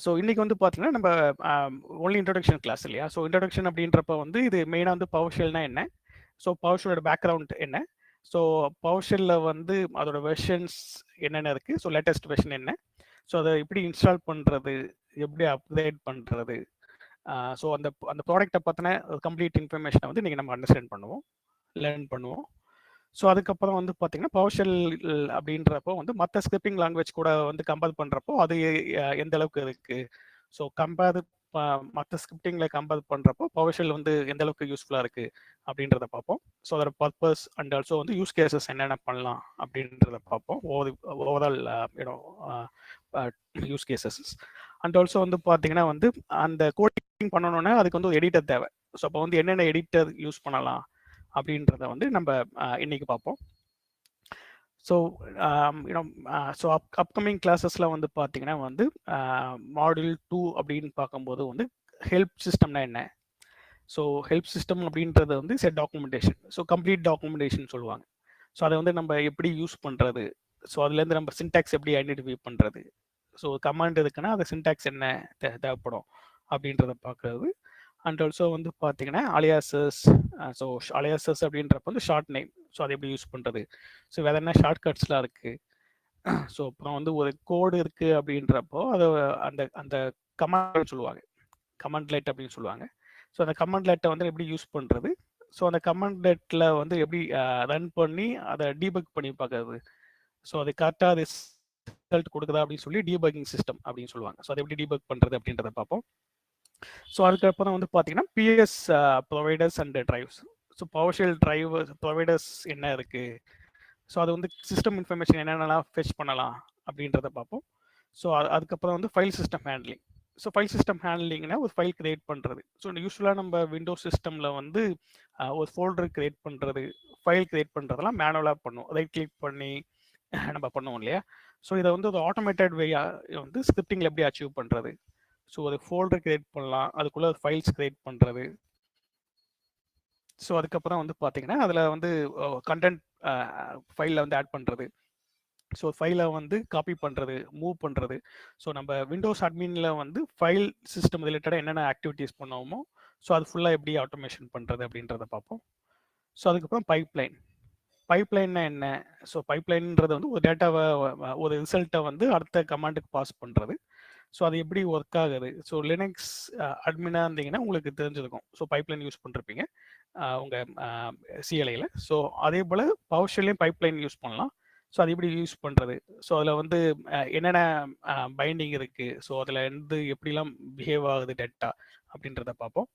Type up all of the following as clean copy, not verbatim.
So இன்னைக்கு வந்து பார்த்தீங்கன்னா நம்ம ஒன்லி இன்ட்ரடக்ஷன் கிளாஸ் இல்லையா? ஸோ இன்ட்ரடக்ஷன் அப்படின்றப்ப வந்து இது மெயினாக வந்து பவர்ஷெல்னா என்ன, ஸோ பவர்ஷெல்லோட பேக்ரவுண்ட் என்ன, ஸோ பவர்ஷெல்ல வந்து அதோட வெர்ஷன்ஸ் என்னென்ன இருக்குது, ஸோ லேட்டஸ்ட் வெர்ஷன் என்ன, ஸோ அதை எப்படி இன்ஸ்டால் பண்ணுறது, எப்படி அப்கிரேட் பண்ணுறது, ஸோ அந்த அந்த ப்ராடக்ட்டை பற்றின கம்ப்ளீட் இன்ஃபர்மேஷனை வந்து இன்றைக்கி நம்ம அண்டர்ஸ்டாண்ட் பண்ணுவோம், லேர்ன் பண்ணுவோம். ஸோ அதுக்கப்புறம் வந்து பார்த்தீங்கன்னா பவர்ஷெல் அப்படின்றப்போ வந்து மற்ற ஸ்கிரிப்டிங் லாங்குவேஜ் கூட வந்து கம்பேர் பண்ணுறப்போ அது எந்த அளவுக்கு இருக்குது, ஸோ மற்ற ஸ்கிரிப்டிங்கில் கம்பேர் பண்ணுறப்போ பவர்ஷெல் வந்து எந்த அளவுக்கு யூஸ்ஃபுல்லாக இருக்குது அப்படின்றத பார்ப்போம். ஸோ அதோட பர்பஸ் அண்ட் ஆல்சோ வந்து யூஸ் கேசஸ் என்னென்ன பண்ணலாம் அப்படின்றத பார்ப்போம். Overall use cases and also வந்து பார்த்தீங்கன்னா வந்து அந்த கோடிங் பண்ணணுன்னா அதுக்கு வந்து ஒரு எடிட்டர் தேவை. ஸோ அப்போ வந்து என்னென்ன எடிட்டர் யூஸ் பண்ணலாம் அப்படின்றத வந்து நம்ம இன்னைக்கு பார்ப்போம். ஸோ ஸோ அப்கமிங் கிளாஸஸில் வந்து பார்த்தீங்கன்னா வந்து மாடியூல் 2 அப்படின்னு பார்க்கும்போது வந்து ஹெல்ப் சிஸ்டம்னா என்ன, ஸோ ஹெல்ப் சிஸ்டம் அப்படின்றது வந்து டாக்குமெண்டேஷன், ஸோ கம்ப்ளீட் டாக்குமெண்டேஷன் சொல்லுவாங்க. ஸோ அதை வந்து நம்ம எப்படி யூஸ் பண்ணுறது, ஸோ அதுலேருந்து நம்ம சின்டாக்ஸ் எப்படி ஐடென்டிஃபை பண்ணுறது, ஸோ கமாண்ட் இருக்குன்னா அது சின்டாக்ஸ் என்ன தேவைப்படும் அப்படின்றத பார்க்குறது. அண்ட் ஆல்சோ வந்து பார்த்தீங்கன்னா அலியாசஸ், ஸோ அலியாசஸ் அப்படின்றப்ப வந்து ஷார்ட் நேம், ஸோ அதை எப்படி யூஸ் பண்ணுறது, ஸோ வேறு என்ன ஷார்ட்கட்ஸ்லாம் இருக்குது, ஸோ அப்புறம் வந்து ஒரு கோடு இருக்குது அப்படின்றப்போ அதை அந்த அந்த கமாண்ட் சொல்லுவாங்க, கமாண்ட் லைட் அப்படின்னு சொல்லுவாங்க. ஸோ அந்த கமாண்ட் லைட்டை வந்து எப்படி யூஸ் பண்ணுறது, ஸோ அந்த கமாண்ட் லைட்டில் வந்து எப்படி ரன் பண்ணி அதை டீபக் பண்ணி பார்க்கறது, ஸோ அது கரெக்டாக ரிசல்ட் கொடுக்குதா அப்படின்னு சொல்லி டீபக்கிங் சிஸ்டம் அப்படின்னு சொல்லுவாங்க. ஸோ அதை எப்படி டீபக் பண்ணுறது அப்படின்றத பார்ப்போம். ஸோ அதுக்கப்புறம் வந்து பார்த்தீங்கன்னா PS providers and drives, so PowerShell drivers providers என்ன இருக்குது, ஸோ அது வந்து சிஸ்டம் இன்ஃபர்மேஷன் என்னென்னலாம் ஃபெச் பண்ணலாம் அப்படின்றத பார்ப்போம். ஸோ அதுக்கப்புறம் வந்து file system handling, so file system ஹேண்ட்லிங்னா ஒரு ஃபைல் கிரியேட் பண்ணுறது. ஸோ யூஸ்வலாக நம்ம விண்டோஸ் சிஸ்டமில் வந்து ஒரு ஃபோல்டர் கிரியேட் பண்ணுறது, ஃபைல் கிரியேட் பண்ணுறதெல்லாம் மேனுவலாக பண்ணுவோம், ரைட் கிளிக் பண்ணி நம்ம பண்ணுவோம் இல்லையா? ஸோ இதை வந்து ஒரு ஆட்டோமேட்டட் வேயாக வந்து ஸ்கிரிப்டிங்கில் எப்படி அச்சீவ் பண்ணுறது, ஸோ ஒரு ஃபோல்டர் கிரியேட் பண்ணலாம், அதுக்குள்ளே ஃபைல்ஸ் கிரியேட் பண்ணுறது. ஸோ அதுக்கப்புறம் வந்து பார்த்தீங்கன்னா அதில் வந்து கண்டென்ட் ஃபைலில் வந்து ஆட் பண்ணுறது, ஸோ ஃபைலை வந்து காப்பி பண்ணுறது, மூவ் பண்ணுறது. ஸோ நம்ம விண்டோஸ் அட்மினில் வந்து ஃபைல் சிஸ்டம் ரிலேட்டடாக என்னென்ன ஆக்டிவிட்டீஸ் பண்ணுவோமோ ஸோ அது ஃபுல்லாக எப்படி ஆட்டோமேஷன் பண்ணுறது அப்படின்றத பார்ப்போம். ஸோ அதுக்கப்புறம் பைப்லைன்னா என்ன, ஸோ பைப்லைன்ன்றது வந்து ஒரு டேட்டாவை ஒரு ரிசல்ட்டை வந்து அடுத்த கமாண்டுக்கு பாஸ் பண்ணுறது. ஸோ அது எப்படி ஒர்க் ஆகுது, ஸோ லினக்ஸ் அட்மினாக இருந்தீங்கன்னா உங்களுக்கு தெரிஞ்சிருக்கும், ஸோ பைப்லைன் யூஸ் பண்ணிருப்பீங்க உங்கள் சிஎல்ஐயில். ஸோ அதே போல் பவர்ஷெல்லையும் பைப்லைன் யூஸ் பண்ணலாம். ஸோ அது எப்படி யூஸ் பண்ணுறது, ஸோ அதில் வந்து என்னென்ன பைண்டிங் இருக்குது, ஸோ அதில் வந்து எப்படிலாம் பிஹேவ் ஆகுது டேட்டா அப்படின்றத பார்ப்போம்.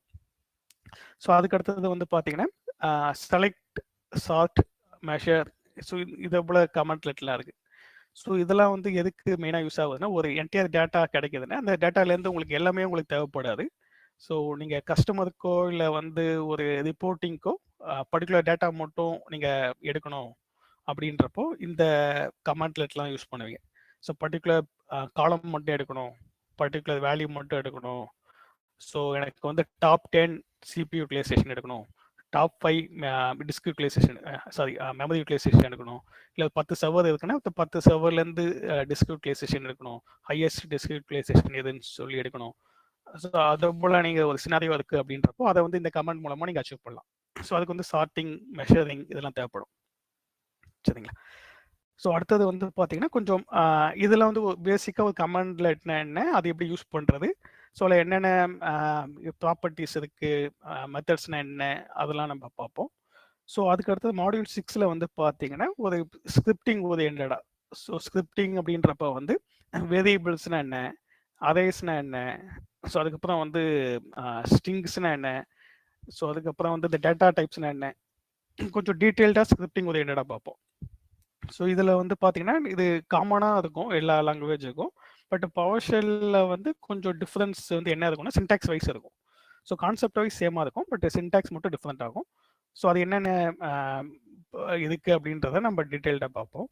ஸோ அதுக்கடுத்தது வந்து பார்த்தீங்கன்னா செலக்ட், சார்ட், மெஷர், ஸோ இதை போல் கமெண்ட் லெட்லாம் இருக்குது. ஸோ இதெல்லாம் வந்து எதுக்கு மெயினாக யூஸ் ஆகுதுன்னா ஒரு என்டையர் டேட்டா கிடைக்குதுன்னா அந்த டேட்டாலேருந்து உங்களுக்கு எல்லாமே உங்களுக்கு தேவைப்படாது. ஸோ நீங்கள் கஸ்டமருக்கோ இல்லை வந்து ஒரு ரிப்போர்ட்டிங்க்கோ பர்டிகுலர் டேட்டா மட்டும் நீங்கள் எடுக்கணும் அப்படின்றப்போ இந்த கமாண்ட் லெட்லாம் யூஸ் பண்ணுவீங்க. ஸோ பர்டிகுலர் காலம் மட்டும் எடுக்கணும், பர்டிகுலர் வேல்யூ மட்டும் எடுக்கணும், ஸோ எனக்கு வந்து டாப் 10 சிபி யூட்டிலைசேஷன் எடுக்கணும், top 5 disk utilization memory utilization எடுக்கணும், இல்லை 10 சர்வர் இருக்குன்னா 10 சர்வர்லேருந்து டிஸ்க் யூட்டிலைசேஷன் எடுக்கணும், ஹையஸ்ட் டிஸ்க் யூட்டிலைசேஷன் எதுன்னு சொல்லி எடுக்கணும். ஸோ அதை போல் நீங்கள் ஒரு சினாரியோ இருக்குது அப்படின்றப்போ அதை வந்து இந்த கமெண்ட் மூலமாக நீங்கள் அச்சீவ் பண்ணலாம். ஸோ அதுக்கு வந்து சார்ட்டிங், மெஷரிங் இதெல்லாம் தேவைப்படும், சரிங்களா? ஸோ அடுத்தது வந்து பார்த்தீங்கன்னா கொஞ்சம் இதில் வந்து பேசிக்காக ஒரு கமாண்டில் என்ன அது எப்படி யூஸ் பண்ணுறது, ஸோ அதில் என்னென்ன ப்ராப்பர்ட்டிஸ் இருக்குது, மெத்தட்ஸ்னால் என்ன, அதெல்லாம் நம்ம பார்ப்போம். ஸோ அதுக்கு அடுத்தது மாடியூல் 6ல் வந்து பார்த்தீங்கன்னா ஒரு ஸ்கிரிப்டிங் ஓரியன்டாக, ஸோ ஸ்கிரிப்டிங் அப்படின்றப்ப வந்து வேரியபிள்ஸ்னால் என்ன, அரேஸ்னால் என்ன, ஸோ அதுக்கப்புறம் வந்து ஸ்ட்ரிங்ஸ்னால் என்ன, ஸோ அதுக்கப்புறம் வந்து இந்த டேட்டா டைப்ஸ்னால் என்ன, கொஞ்சம் டீட்டெயில்டாக ஸ்கிரிப்டிங் ஓரியன்டாக பார்ப்போம். ஸோ இதில் வந்து பார்த்தீங்கன்னா இது காமனாக இருக்கும் எல்லா லாங்குவேஜுக்கும், பட் பவர்ஷெல்லில் வந்து கொஞ்சம் டிஃப்ரென்ஸ் வந்து என்ன இருக்கும்னா சின்டாக்ஸ் வைஸ் இருக்கும். ஸோ கான்செப்ட் வைஸ் சேமாக இருக்கும், பட் சின்டாக்ஸ் மட்டும் டிஃப்ரெண்ட் ஆகும். ஸோ அது என்னென்ன இதுக்கு அப்படின்றத நம்ம டீட்டெயில்டாக பார்ப்போம்.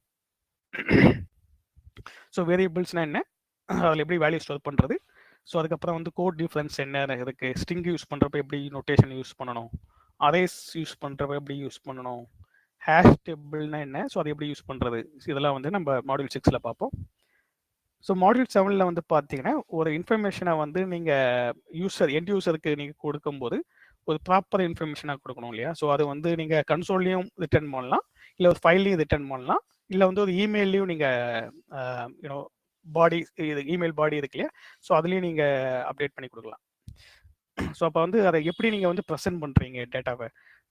ஸோ வேரியபிள்ஸ்னால் என்ன, அதில் எப்படி வேல்யூ ஸ்டோர் பண்ணுறது, ஸோ அதுக்கப்புறம் வந்து கோட் டிஃப்ரென்ஸ் என்ன இருக்குது, ஸ்ட்ரிங் யூஸ் பண்ணுறப்ப எப்படி நோட்டேஷன் யூஸ் பண்ணணும், அரேஸ் யூஸ் பண்ணுறப்ப எப்படி யூஸ் பண்ணணும், ஹேஷ் டேபிள்னா என்ன, ஸோ அதை எப்படி யூஸ் பண்ணுறது, இதெல்லாம் வந்து நம்ம மாடியூல் 6ல் பார்ப்போம். ஸோ மாடியூல் 7ல் வந்து பார்த்தீங்கன்னா, ஒரு இன்ஃபர்மேஷனை வந்து நீங்கள் எண்ட் யூசருக்கு நீங்கள் கொடுக்கும்போது, ஒரு ப்ராப்பர் இன்ஃபர்மேஷனாக கொடுக்கணும் இல்லையா? ஸோ அது வந்து நீங்கள் கன்சோல்லையும் ரிட்டர்ன் பண்ணலாம், இல்லை ஒரு ஃபைல்லையும் ரிட்டர்ன் பண்ணலாம், இல்லை வந்து ஒரு இமெயிலையும் நீங்கள் யூனோ பாடி இது இமெயில் பாடி இருக்கு இல்லையா? ஸோ அதுலேயும் நீங்கள் அப்டேட் பண்ணி கொடுக்கலாம். ஸோ அப்போ வந்து அதை எப்படி நீங்கள் வந்து ப்ரெசென்ட் பண்ணுறீங்க டேட்டாவை?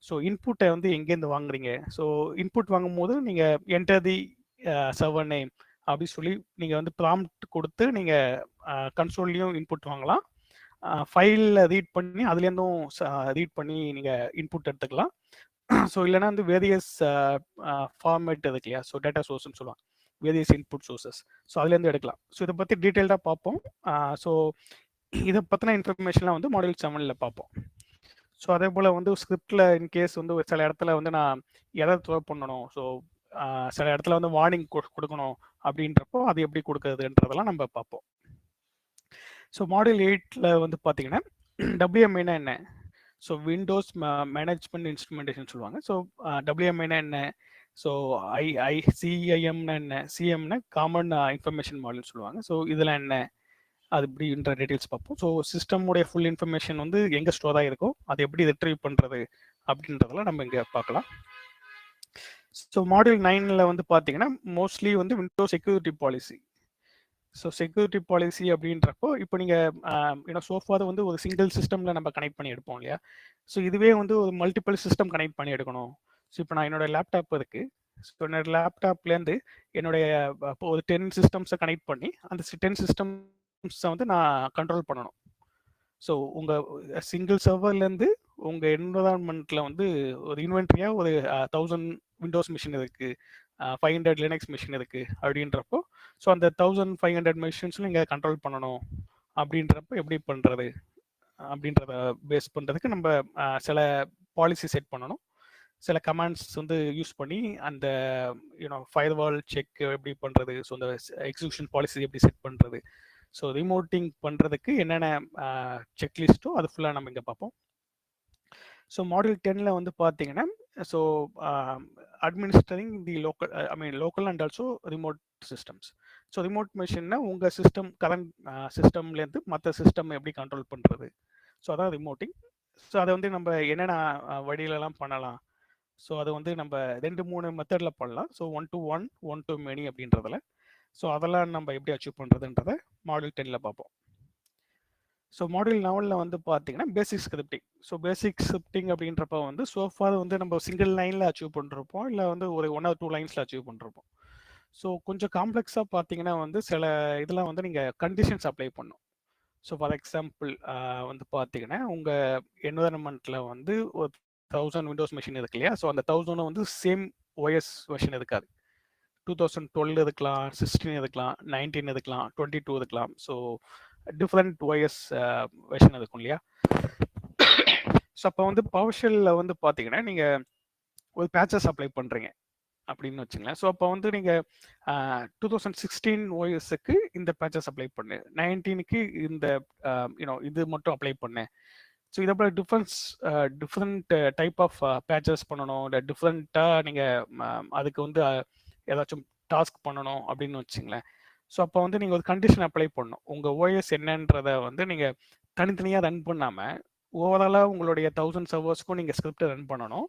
ஸோ இன்புட்டை வந்து எங்கேருந்து வாங்குறீங்க? ஸோ இன்புட் வாங்கும்போது நீங்கள் என்டர் தி சர்வர் நேம் அப்படி சொல்லி நீங்கள் வந்து ப்ராம்ப்ட் கொடுத்து நீங்கள் கன்சோல்லையும் இன்புட் வாங்கலாம், ஃபைலில் ரீட் பண்ணி அதுலேருந்தும் ரீட் பண்ணி நீங்கள் இன்புட் எடுத்துக்கலாம். ஸோ இல்லைனா வந்து வேரியஸ் ஃபார்மேட் இருக்கு இல்லையா? ஸோ டேட்டா சோர்ஸ்ன்னு சொல்லுவாங்க, வேரியஸ் இன்புட் சோர்சஸ். ஸோ அதுலேருந்து எடுக்கலாம். ஸோ இதை பற்றி டீட்டெயில்டாக பார்ப்போம். ஸோ இதை பற்றின இன்ஃபர்மேஷன்லாம் வந்து மாடியூல் 7ல் பார்ப்போம். ஸோ அதே போல் வந்து ஸ்கிரிப்டில் இன்கேஸ் வந்து சில இடத்துல வந்து நான் எரர் த்ரோ பண்ணணும், ஸோ சில இடத்துல வந்து வார்னிங் கொடுக்கணும் அப்படின்றப்போ அது எப்படி கொடுக்குறதுன்றதெல்லாம் நம்ம பார்ப்போம். ஸோ மாடியூல் 8ல் வந்து பார்த்தீங்கன்னா WMIனா என்ன? ஸோ விண்டோஸ் மேனேஜ்மெண்ட் இன்ஸ்ட்ருமெண்டேஷன் சொல்லுவாங்க. ஸோ WMIனா என்ன? ஸோ CIMனா என்ன? CMனா காமன் இன்ஃபர்மேஷன் மாடல்னு சொல்லுவாங்க. ஸோ இதெல்லாம் என்ன, அது எப்படின்ற டீட்டெயில்ஸ் பார்ப்போம். ஸோ சிஸ்டமுடைய ஃபுல் இன்ஃபர்மேஷன் வந்து எங்கே ஸ்டோர் ஆகிருக்கோ அதை எப்படி ரிட்ரீவ் பண்ணுறது அப்படின்றதெல்லாம் நம்ம இங்கே பார்க்கலாம். ஸோ மாடியூல் 9ல் வந்து பார்த்தீங்கன்னா மோஸ்ட்லி வந்து Windows security policy. So security policy அப்படின்றப்போ இப்போ நீங்கள் சோஃபாவை வந்து ஒரு சிங்கிள் சிஸ்டமில் நம்ம கனெக்ட் பண்ணி எடுப்போம் இல்லையா? ஸோ இதுவே வந்து ஒரு மல்டிபிள் சிஸ்டம் கனெக்ட் பண்ணி எடுக்கணும். ஸோ இப்போ நான் என்னோட லேப்டாப் இருக்குது, ஸோ என்னோட லேப்டாப்லேருந்து என்னுடைய ஒரு 10 சிஸ்டம்ஸை கனெக்ட் பண்ணி அந்த 10 சிஸ்டம்ஸை வந்து நான் கண்ட்ரோல் பண்ணணும். ஸோ உங்கள் சிங்கிள் சர்வர்லேருந்து உங்கள் என்விரான்மெண்ட்டில் வந்து ஒரு இன்வென்ட்ரியாக ஒரு 1000 விண்டோஸ் மிஷின் இருக்குது, 500 லினக்ஸ் மிஷின் இருக்குது அப்படின்றப்போ, ஸோ அந்த 1500 மிஷின்ஸும் நீங்கள் கண்ட்ரோல் பண்ணணும் அப்படின்றப்போ எப்படி பண்ணுறது அப்படின்றத பேஸ் பண்ணுறதுக்கு நம்ம சில பாலிசி செட் பண்ணணும். சில கமாண்ட்ஸ் வந்து யூஸ் பண்ணி அந்த ஃபயர்வால் செக் எப்படி பண்ணுறது, ஸோ அந்த எக்ஸிக்யூஷன் பாலிசி எப்படி செட் பண்ணுறது, ஸோ ரிமோட்டிங் பண்ணுறதுக்கு என்னென்ன செக்லிஸ்ட்டோ அது ஃபுல்லாக நம்ம இங்கே பார்ப்போம். ஸோ மாடியூல் 10ல் வந்து பார்த்தீங்கன்னா, so administering the local and also remote systems. So remote மிஷின்னா உங்கள் சிஸ்டம் கரண்ட் சிஸ்டம்லேருந்து மற்ற சிஸ்டம் எப்படி கண்ட்ரோல் பண்ணுறது, ஸோ அதான் ரிமோட்டிங். ஸோ அதை வந்து நம்ம என்னென்ன வழியிலலாம் பண்ணலாம், ஸோ அது வந்து நம்ம 2-3 மெத்தடில் பண்ணலாம். ஸோ 1 to 1, 1 to many அப்படின்றதுல. ஸோ அதெல்லாம் நம்ம எப்படி அச்சீவ் பண்ணுறதுன்றதை மாடியூல் 10ல் பார்ப்போம். ஸோ மாடியூல் 9ல் வந்து பார்த்தீங்கன்னா பேசிக் ஸ்கிரிப்டிங். ஸோ பேசிக் ஸ்கிரிப்டிங் அப்படின்றப்ப வந்து சோஃபார் வந்து நம்ம சிங்கிள் லைனில் அச்சீவ் பண்ணிருப்போம், இல்லை வந்து ஒரு 1 or 2 லைன்ஸில் அச்சீவ் பண்ணிருப்போம். ஸோ கொஞ்சம் காம்ப்ளெக்ஸாக பார்த்தீங்கன்னா வந்து சில இதெல்லாம் வந்து நீங்கள் கண்டிஷன்ஸ் அப்ளை பண்ணும். ஸோ ஃபார் எக்ஸாம்பிள் வந்து பார்த்தீங்கன்னா உங்கள் என்விரான்மெண்ட்டில் வந்து ஒரு 1000 விண்டோஸ் மிஷின் இருக்கு இல்லையா? ஸோ அந்த 1000 வந்து சேம் OS வெர்ஷன் இருக்காது. 2012 இருக்கலாம், 16 இருக்கலாம், 19 இருக்கலாம், 22 இருக்கலாம். ஸோ டிஃப்ரெண்ட் OS வெர்ஷன் இருக்கும் இல்லையா? ஸோ அப்போ வந்து பவர்ஷெல்லில் வந்து பார்த்தீங்கன்னா நீங்கள் ஒரு பேச்சஸ் அப்ளை பண்ணுறீங்க அப்படின்னு வச்சுங்களேன். ஸோ அப்போ வந்து நீங்கள் 2016 OSக்கு இந்த பேச்சஸ் அப்ளை பண்ணு, 19க்கு இந்த இது மட்டும் அப்ளை பண்ணு. ஸோ இதை போல் டிஃப்ரெண்ட் டைப் ஆஃப் பேச்சஸ் பண்ணணும், இல்லை டிஃப்ரெண்ட்டாக நீங்கள் அதுக்கு வந்து ஏதாச்சும் டாஸ்க் பண்ணணும் அப்படின்னு வச்சுங்களேன். ஸோ அப்போ வந்து நீங்கள் ஒரு கண்டிஷன் அப்ளை பண்ணணும். உங்கள் OS என்னன்றதை வந்து நீங்கள் தனித்தனியாக ரன் பண்ணாமல் ஓவராலாக உங்களுடைய 1000 சர்வர்ஸ்க்கும் நீங்கள் ஸ்கிரிப்டை ரன் பண்ணணும்.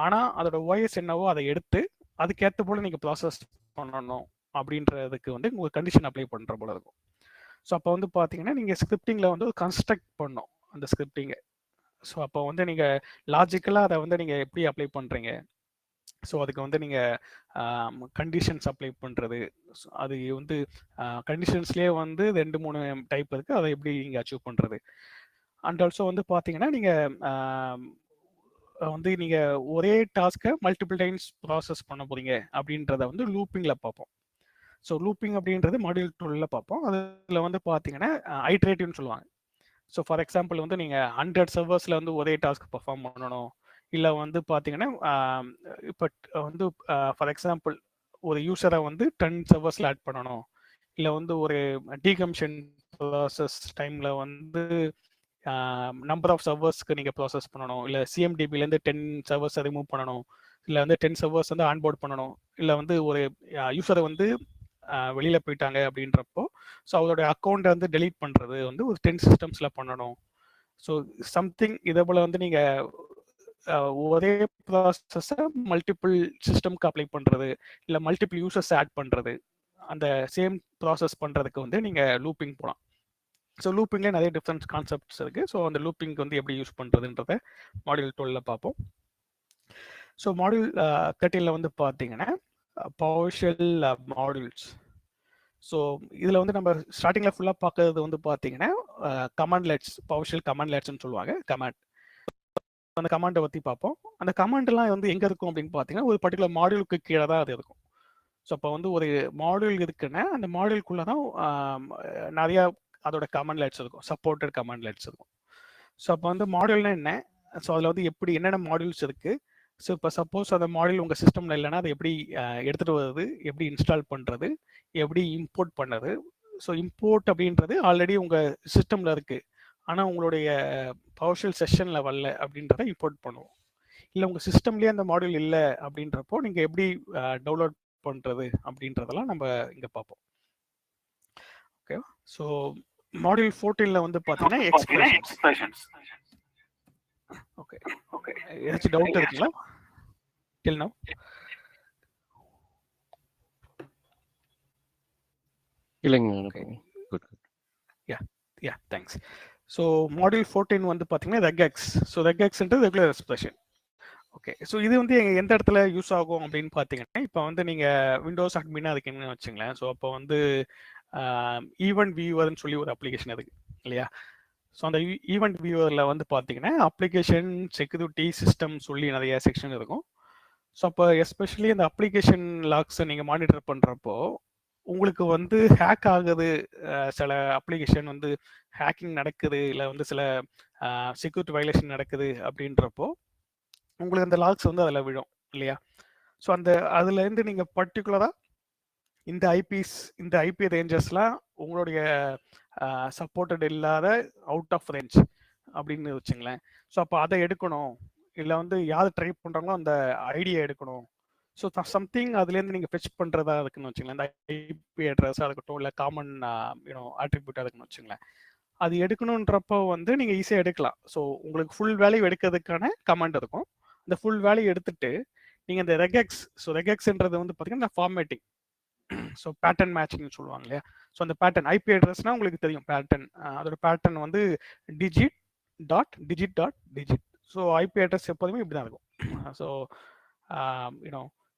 ஆனால் அதோட OS என்னவோ அதை எடுத்து அதுக்கேற்ற போல் நீங்கள் ப்ராசஸ் பண்ணணும் அப்படின்றதுக்கு வந்து உங்களுக்கு கண்டிஷன் அப்ளை பண்ணுற போல இருக்கும். ஸோ அப்போ வந்து பார்த்தீங்கன்னா நீங்கள் ஸ்கிரிப்டிங்கில் வந்து ஒரு கன்ஸ்ட்ரக்ட் பண்ணணும் அந்த ஸ்கிரிப்டிங்கை. ஸோ அப்போ வந்து நீங்கள் லாஜிக்கலாக அதை வந்து நீங்கள் எப்படி அப்ளை பண்ணுறீங்க, ஸோ அதுக்கு வந்து நீங்கள் கண்டிஷன்ஸ் அப்ளை பண்ணுறது, அது வந்து கண்டிஷன்ஸ்லேயே வந்து 2-3 டைப் இருக்குது, அதை எப்படி நீங்கள் அச்சீவ் பண்ணுறது. அண்ட் ஆல்சோ வந்து பார்த்தீங்கன்னா நீங்கள் ஒரே டாஸ்க்கை மல்டிபிள் டைம்ஸ் ப்ராசஸ் பண்ண போகிறீங்க அப்படின்றத வந்து லூப்பிங்கில் பார்ப்போம். ஸோ லூப்பிங் அப்படின்றது மாடியூல் 12ல் பார்ப்போம். அதில் வந்து பார்த்தீங்கன்னா ஐட்ரேட்டிவ்னு சொல்லுவாங்க. ஸோ ஃபார் எக்ஸாம்பிள் வந்து நீங்கள் 100 சர்வர்ஸில் வந்து ஒரே டாஸ்க் பர்ஃபார்ம் பண்ணணும், இல்லை வந்து பார்த்தீங்கன்னா இப்போ வந்து ஃபார் எக்ஸாம்பிள் ஒரு யூஸரை வந்து 10 சர்வர்ஸில் ஆட் பண்ணணும், இல்லை வந்து ஒரு டீகமிஷன் ப்ராசஸ் டைமில் வந்து நம்பர் ஆஃப் சர்வர்ஸ்க்கு நீங்கள் ப்ராசஸ் பண்ணணும், இல்லை CMDBலேருந்து 10 சர்வர்ஸை ரிமூவ் பண்ணணும், இல்லை வந்து 10 சர்வர்ஸ் வந்து ஆன்போர்ட் பண்ணணும், இல்லை வந்து ஒரு யூஸரை வந்து வெளியில் போயிட்டாங்க அப்படின்றப்போ ஸோ அவருடைய அக்கௌண்ட்டை வந்து டெலீட் பண்ணுறது வந்து ஒரு 10 சிஸ்டம்ஸில் பண்ணணும். ஸோ சம்திங் இதே போல் வந்து நீங்கள் ஒரே ப்ராசஸை மல்டிபிள் சிஸ்டம்க்கு அப்ளை பண்ணுறது, இல்லை மல்டிபிள் யூசர்ஸ் ஆட் பண்ணுறது, அந்த சேம் ப்ராசஸ் பண்ணுறதுக்கு வந்து நீங்கள் லூப்பிங் போகலாம். ஸோ லூப்பிங்லேயே நிறைய டிஃப்ரெண்ட் கான்செப்ட்ஸ் இருக்குது. ஸோ அந்த லூப்பிங் வந்து எப்படி யூஸ் பண்ணுறதுன்றத மாடியூல் 12 பார்ப்போம். ஸோ மாடியூல் 13 வந்து பார்த்தீங்கன்னா பவர்ஷெல் மாடியூல்ஸ். ஸோ இதில் வந்து நம்ம ஸ்டார்டிங்கில் ஃபுல்லாக பார்க்கறது வந்து பார்த்தீங்கன்னா கமாண்ட்லெட்ஸ், பவர்ஷெல் கமாண்ட்லெட்ஸ்ன்னு சொல்லுவாங்க. கமாண்ட், அந்த கமாண்டை பற்றி பார்ப்போம். அந்த கமாண்ட்லாம் வந்து எங்கே இருக்கும் அப்படின்னு பார்த்தீங்கன்னா ஒரு பர்டிகுலர் மாடியூலுக்கு கீழே தான் அது இருக்கும். ஸோ அப்போ வந்து ஒரு மாடியூல் இருக்குன்னா அந்த மாடியூலுக்குள்ளே தான் நிறையா அதோட கமாண்ட்லெட்ஸ் இருக்கும், சப்போர்ட்டட் கமாண்ட்லெட்ஸ் இருக்கும். ஸோ அப்போ வந்து மாடியூல்னா என்ன, ஸோ அதில் வந்து எப்படி என்னென்ன மாடியூல்ஸ் இருக்குது, ஸோ இப்போ சப்போஸ் அந்த மாடியூல் உங்கள் சிஸ்டமில் இல்லைன்னா அதை எப்படி எடுத்துகிட்டு வருது, எப்படி இன்ஸ்டால் பண்ணுறது, எப்படி இம்போர்ட் பண்ணுறது. ஸோ இம்போர்ட் அப்படின்றது ஆல்ரெடி உங்கள் சிஸ்டமில் இருக்குது, ஆனால் உங்களுடைய பவர்ஷெல் செஷனில் வரல அப்படின்றத இம்போர்ட் பண்ணுவோம். இல்லை உங்கள் சிஸ்டம்லேயே அந்த மாடியூல் இல்லை அப்படின்றப்போ நீங்கள் எப்படி டவுன்லோட் பண்ணுறது அப்படின்றதெல்லாம் நம்ம இங்கே பார்ப்போம். ஓகே, ஸோ மாடியூல் 14ல வந்து பார்த்தீங்கன்னா எக்ஸ்பிரஷன்ஸ். ஓகே, ஏதாச்சும் டவுட் இருக்குங்களா டில் நவ்? இல்லைங்க. Yeah thanks. ஸோ மாடியூல் 14 வந்து பார்த்தீங்கன்னா ரெகெக்ஸ். ஸோ ரெகெக்ஸ்ன்றது ரெகுலர் எக்ஸ்பிரஷன். ஓகே, ஸோ இது வந்து எந்த இடத்துல யூஸ் ஆகும் அப்படின்னு பார்த்தீங்கன்னா, இப்போ வந்து நீங்கள் விண்டோஸ் அட்மினாக இருக்கீங்கன்னு வச்சுங்களேன். ஸோ அப்போ வந்து ஈவெண்ட் வியூவர்னு சொல்லி ஒரு அப்ளிகேஷன் இருக்கு இல்லையா? ஸோ அந்த ஈவெண்ட் வியூவரில் வந்து பார்த்தீங்கன்னா அப்ளிகேஷன், செக்யூரிட்டி, சிஸ்டம் சொல்லி நிறைய செக்ஷன் இருக்கும். ஸோ அப்போ எஸ்பெஷலி அந்த அப்ளிகேஷன் லாக்ஸை நீங்கள் மானிட்டர் பண்ணுறப்போ உங்களுக்கு வந்து ஹேக் ஆகுது, சில அப்ளிகேஷன் வந்து ஹேக்கிங் நடக்குது, இல்லை வந்து சில செக்யூரிட்டி வயலேஷன் நடக்குது அப்படின்றப்போ உங்களுக்கு அந்த லாக்ஸ் வந்து அதில் விழும் இல்லையா? ஸோ அந்த அதுலேருந்து நீங்கள் பர்டிகுலராக இந்த ஐபி ரேஞ்சஸ்லாம் உங்களுடைய சப்போர்ட்டட் இல்லாத அவுட் ஆஃப் ரேஞ்ச் அப்படின்னு வச்சுங்களேன். ஸோ அப்போ அதை எடுக்கணும், இல்லை வந்து யார் ட்ரை பண்ணுறாங்களோ அந்த ஐடியா எடுக்கணும். ஸோ சம்திங் அதுலேருந்து நீங்கள் ஃபெச் பண்ணுறதா இருக்குன்னு வச்சுங்களேன், இந்த ஐபி அட்ரஸாக இருக்கட்டும், இல்லை காமன் ஆட்ரிபியூட்டாக இருக்குன்னு வச்சுங்களேன், அது எடுக்கணுன்றப்போ வந்து நீங்கள் ஈஸியாக எடுக்கலாம். ஸோ உங்களுக்கு ஃபுல் வேல்யூ எடுக்கிறதுக்கான கமாண்ட் இருக்கும். இந்த ஃபுல் வேல்யூ எடுத்துட்டு நீங்கள் இந்த ரெகெக்ஸ், ஸோ ரெகெக்ஸ்ன்றது வந்து பார்த்தீங்கன்னா ஃபார்மேட்டிங், ஸோ பேட்டர்ன் மேட்சிங்னு சொல்லுவாங்க இல்லையா? ஸோ அந்த பேட்டர்ன் ஐபி அட்ரஸ்னா உங்களுக்கு தெரியும் பேட்டர்ன், அதோட பேட்டர்ன் வந்து digit dot digit dot digit. So IP address எப்போதுமே இப்படி தான் இருக்கும். ஸோ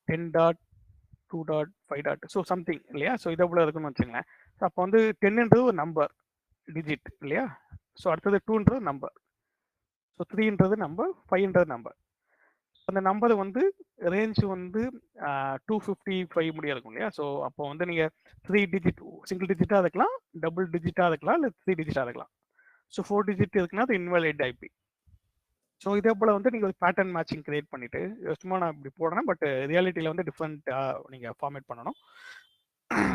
10.2.5. ஸோ சம்திங் இல்லையா? ஸோ இதை போல இருக்குன்னு வச்சுங்களேன். ஸோ அப்போ வந்து 10ன்றது ஒரு நம்பர் டிஜிட் இல்லையா? ஸோ அடுத்தது 2ன்றது நம்பர், ஸோ 3ன்றது நம்பர், 5ன்றது நம்பர். அந்த நம்பர் வந்து ரேஞ்ச் வந்து 255 முடிய இருக்கும் இல்லையா? ஸோ அப்போ வந்து நீங்கள் 3 டிஜிட் சிங்கிள் டிஜிட்டாக இருக்கலாம், டபுள் டிஜிட்டாக இருக்கலாம், இல்லை 3 டிஜிட்டாக இருக்கலாம். ஸோ 4 டிஜிட் இருக்குன்னா அது இன்வாலிட் ஐபி. ஸோ இதே போல் வந்து நீங்கள் ஒரு பேட்டர்ன் மேட்சிங் கிரியேட் பண்ணிவிட்டு, சும்மா நான் இப்படி போடுறேன், பட் ரியாலிட்டியில் வந்து டிஃப்ரெண்ட்டாக நீங்கள் ஃபார்மேட் பண்ணணும்.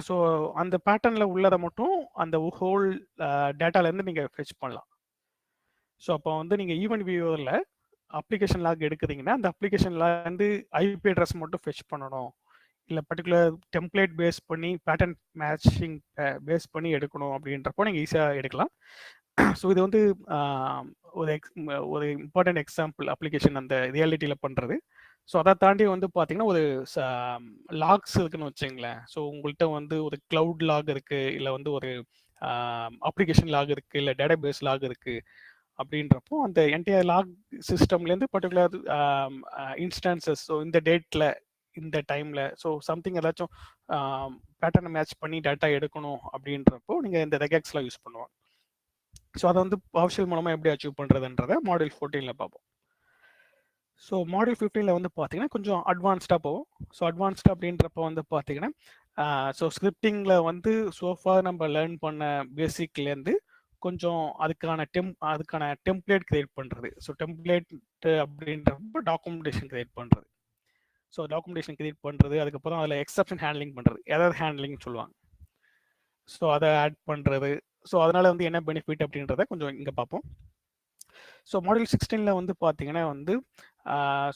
ஸோ அந்த பேட்டர்னில் உள்ளதை மட்டும் அந்த ஹோல் டேட்டாலேருந்து நீங்கள் ஃபெச் பண்ணலாம். ஸோ அப்போ வந்து நீங்கள் ஈவெண்ட் வியூவரில் அப்ளிகேஷன் லாக் எடுக்கிறீங்கன்னா அந்த அப்ளிகேஷன்லேருந்து ஐபி அட்ரஸ் மட்டும் ஃபெச் பண்ணணும், இல்லை பர்டிகுலர் டெம்ப்ளேட் பேஸ் பண்ணி பேட்டர்ன் மேட்சிங் பேஸ் பண்ணி எடுக்கணும் அப்படின்றப்போ நீங்கள் ஈஸியாக எடுக்கலாம். ஸோ இது வந்து ஒரு இம்பார்ட்டன்ட் எக்ஸாம்பிள் அப்ளிகேஷன் அந்த ரியாலிட்டியில் பண்ணுறது. ஸோ அதை தாண்டி வந்து பார்த்தீங்கன்னா ஒரு லாக்ஸ் இருக்குன்னு வச்சுங்களேன். ஸோ உங்கள்கிட்ட வந்து ஒரு க்ளவுட் லாக் இருக்குது, இல்லை வந்து ஒரு அப்ளிகேஷன் லாக் இருக்குது, இல்லை டேட்டா பேஸ் லாக் இருக்குது அப்படின்றப்போ அந்த என்டையர் லாக் சிஸ்டம்லேருந்து பர்டிகுலர் இன்ஸ்டான்சஸ், ஸோ இந்த டேட்டில் இந்த டைமில் ஸோ சம்திங் ஏதாச்சும் பேட்டர்னை மேட்ச் பண்ணி டேட்டா எடுக்கணும் அப்படின்றப்போ நீங்கள் இந்த ரெகெக்ஸ்லாம் யூஸ் பண்ணுவாங்க. ஸோ அதை வந்து பவர்ஷெல் மூலமாக எப்படி அச்சீவ் பண்ணுறதுன்றதை மாடியூல் 14ல் பார்ப்போம். ஸோ மாடியூல் 15ல் வந்து பார்த்தீங்கன்னா கொஞ்சம் அட்வான்ஸ்டாக போகும். ஸோ அட்வான்ஸ்டாக அப்படின்றப்போ வந்து பார்த்தீங்கன்னா ஸோ ஸ்கிரிப்டிங்கில் வந்து சோஃபா நம்ம லேர்ன் பண்ண பேசிக்லேருந்து கொஞ்சம் அதுக்கான டெம்ப்ளேட் கிரியேட் பண்ணுறது. ஸோ டெம்ப்ளேட் அப்படின்றப்போ டாக்குமெண்டேஷன் கிரியேட் பண்ணுறது. ஸோ டாக்குமெண்டேஷன் கிரியேட் பண்ணுறது, அதுக்கப்புறம் அதில் எக்ஸப்ஷன் ஹேண்ட்லிங் பண்ணுறது, எரர் ஹேண்ட்லிங் சொல்லுவாங்க. ஸோ அதை ஆட் பண்ணுறது. ஸோ அதனால் வந்து என்ன பெனிஃபிட் அப்படின்றத கொஞ்சம் இங்கே பார்ப்போம். ஸோ மாடியூல் 16ல் வந்து பார்த்தீங்கன்னா வந்து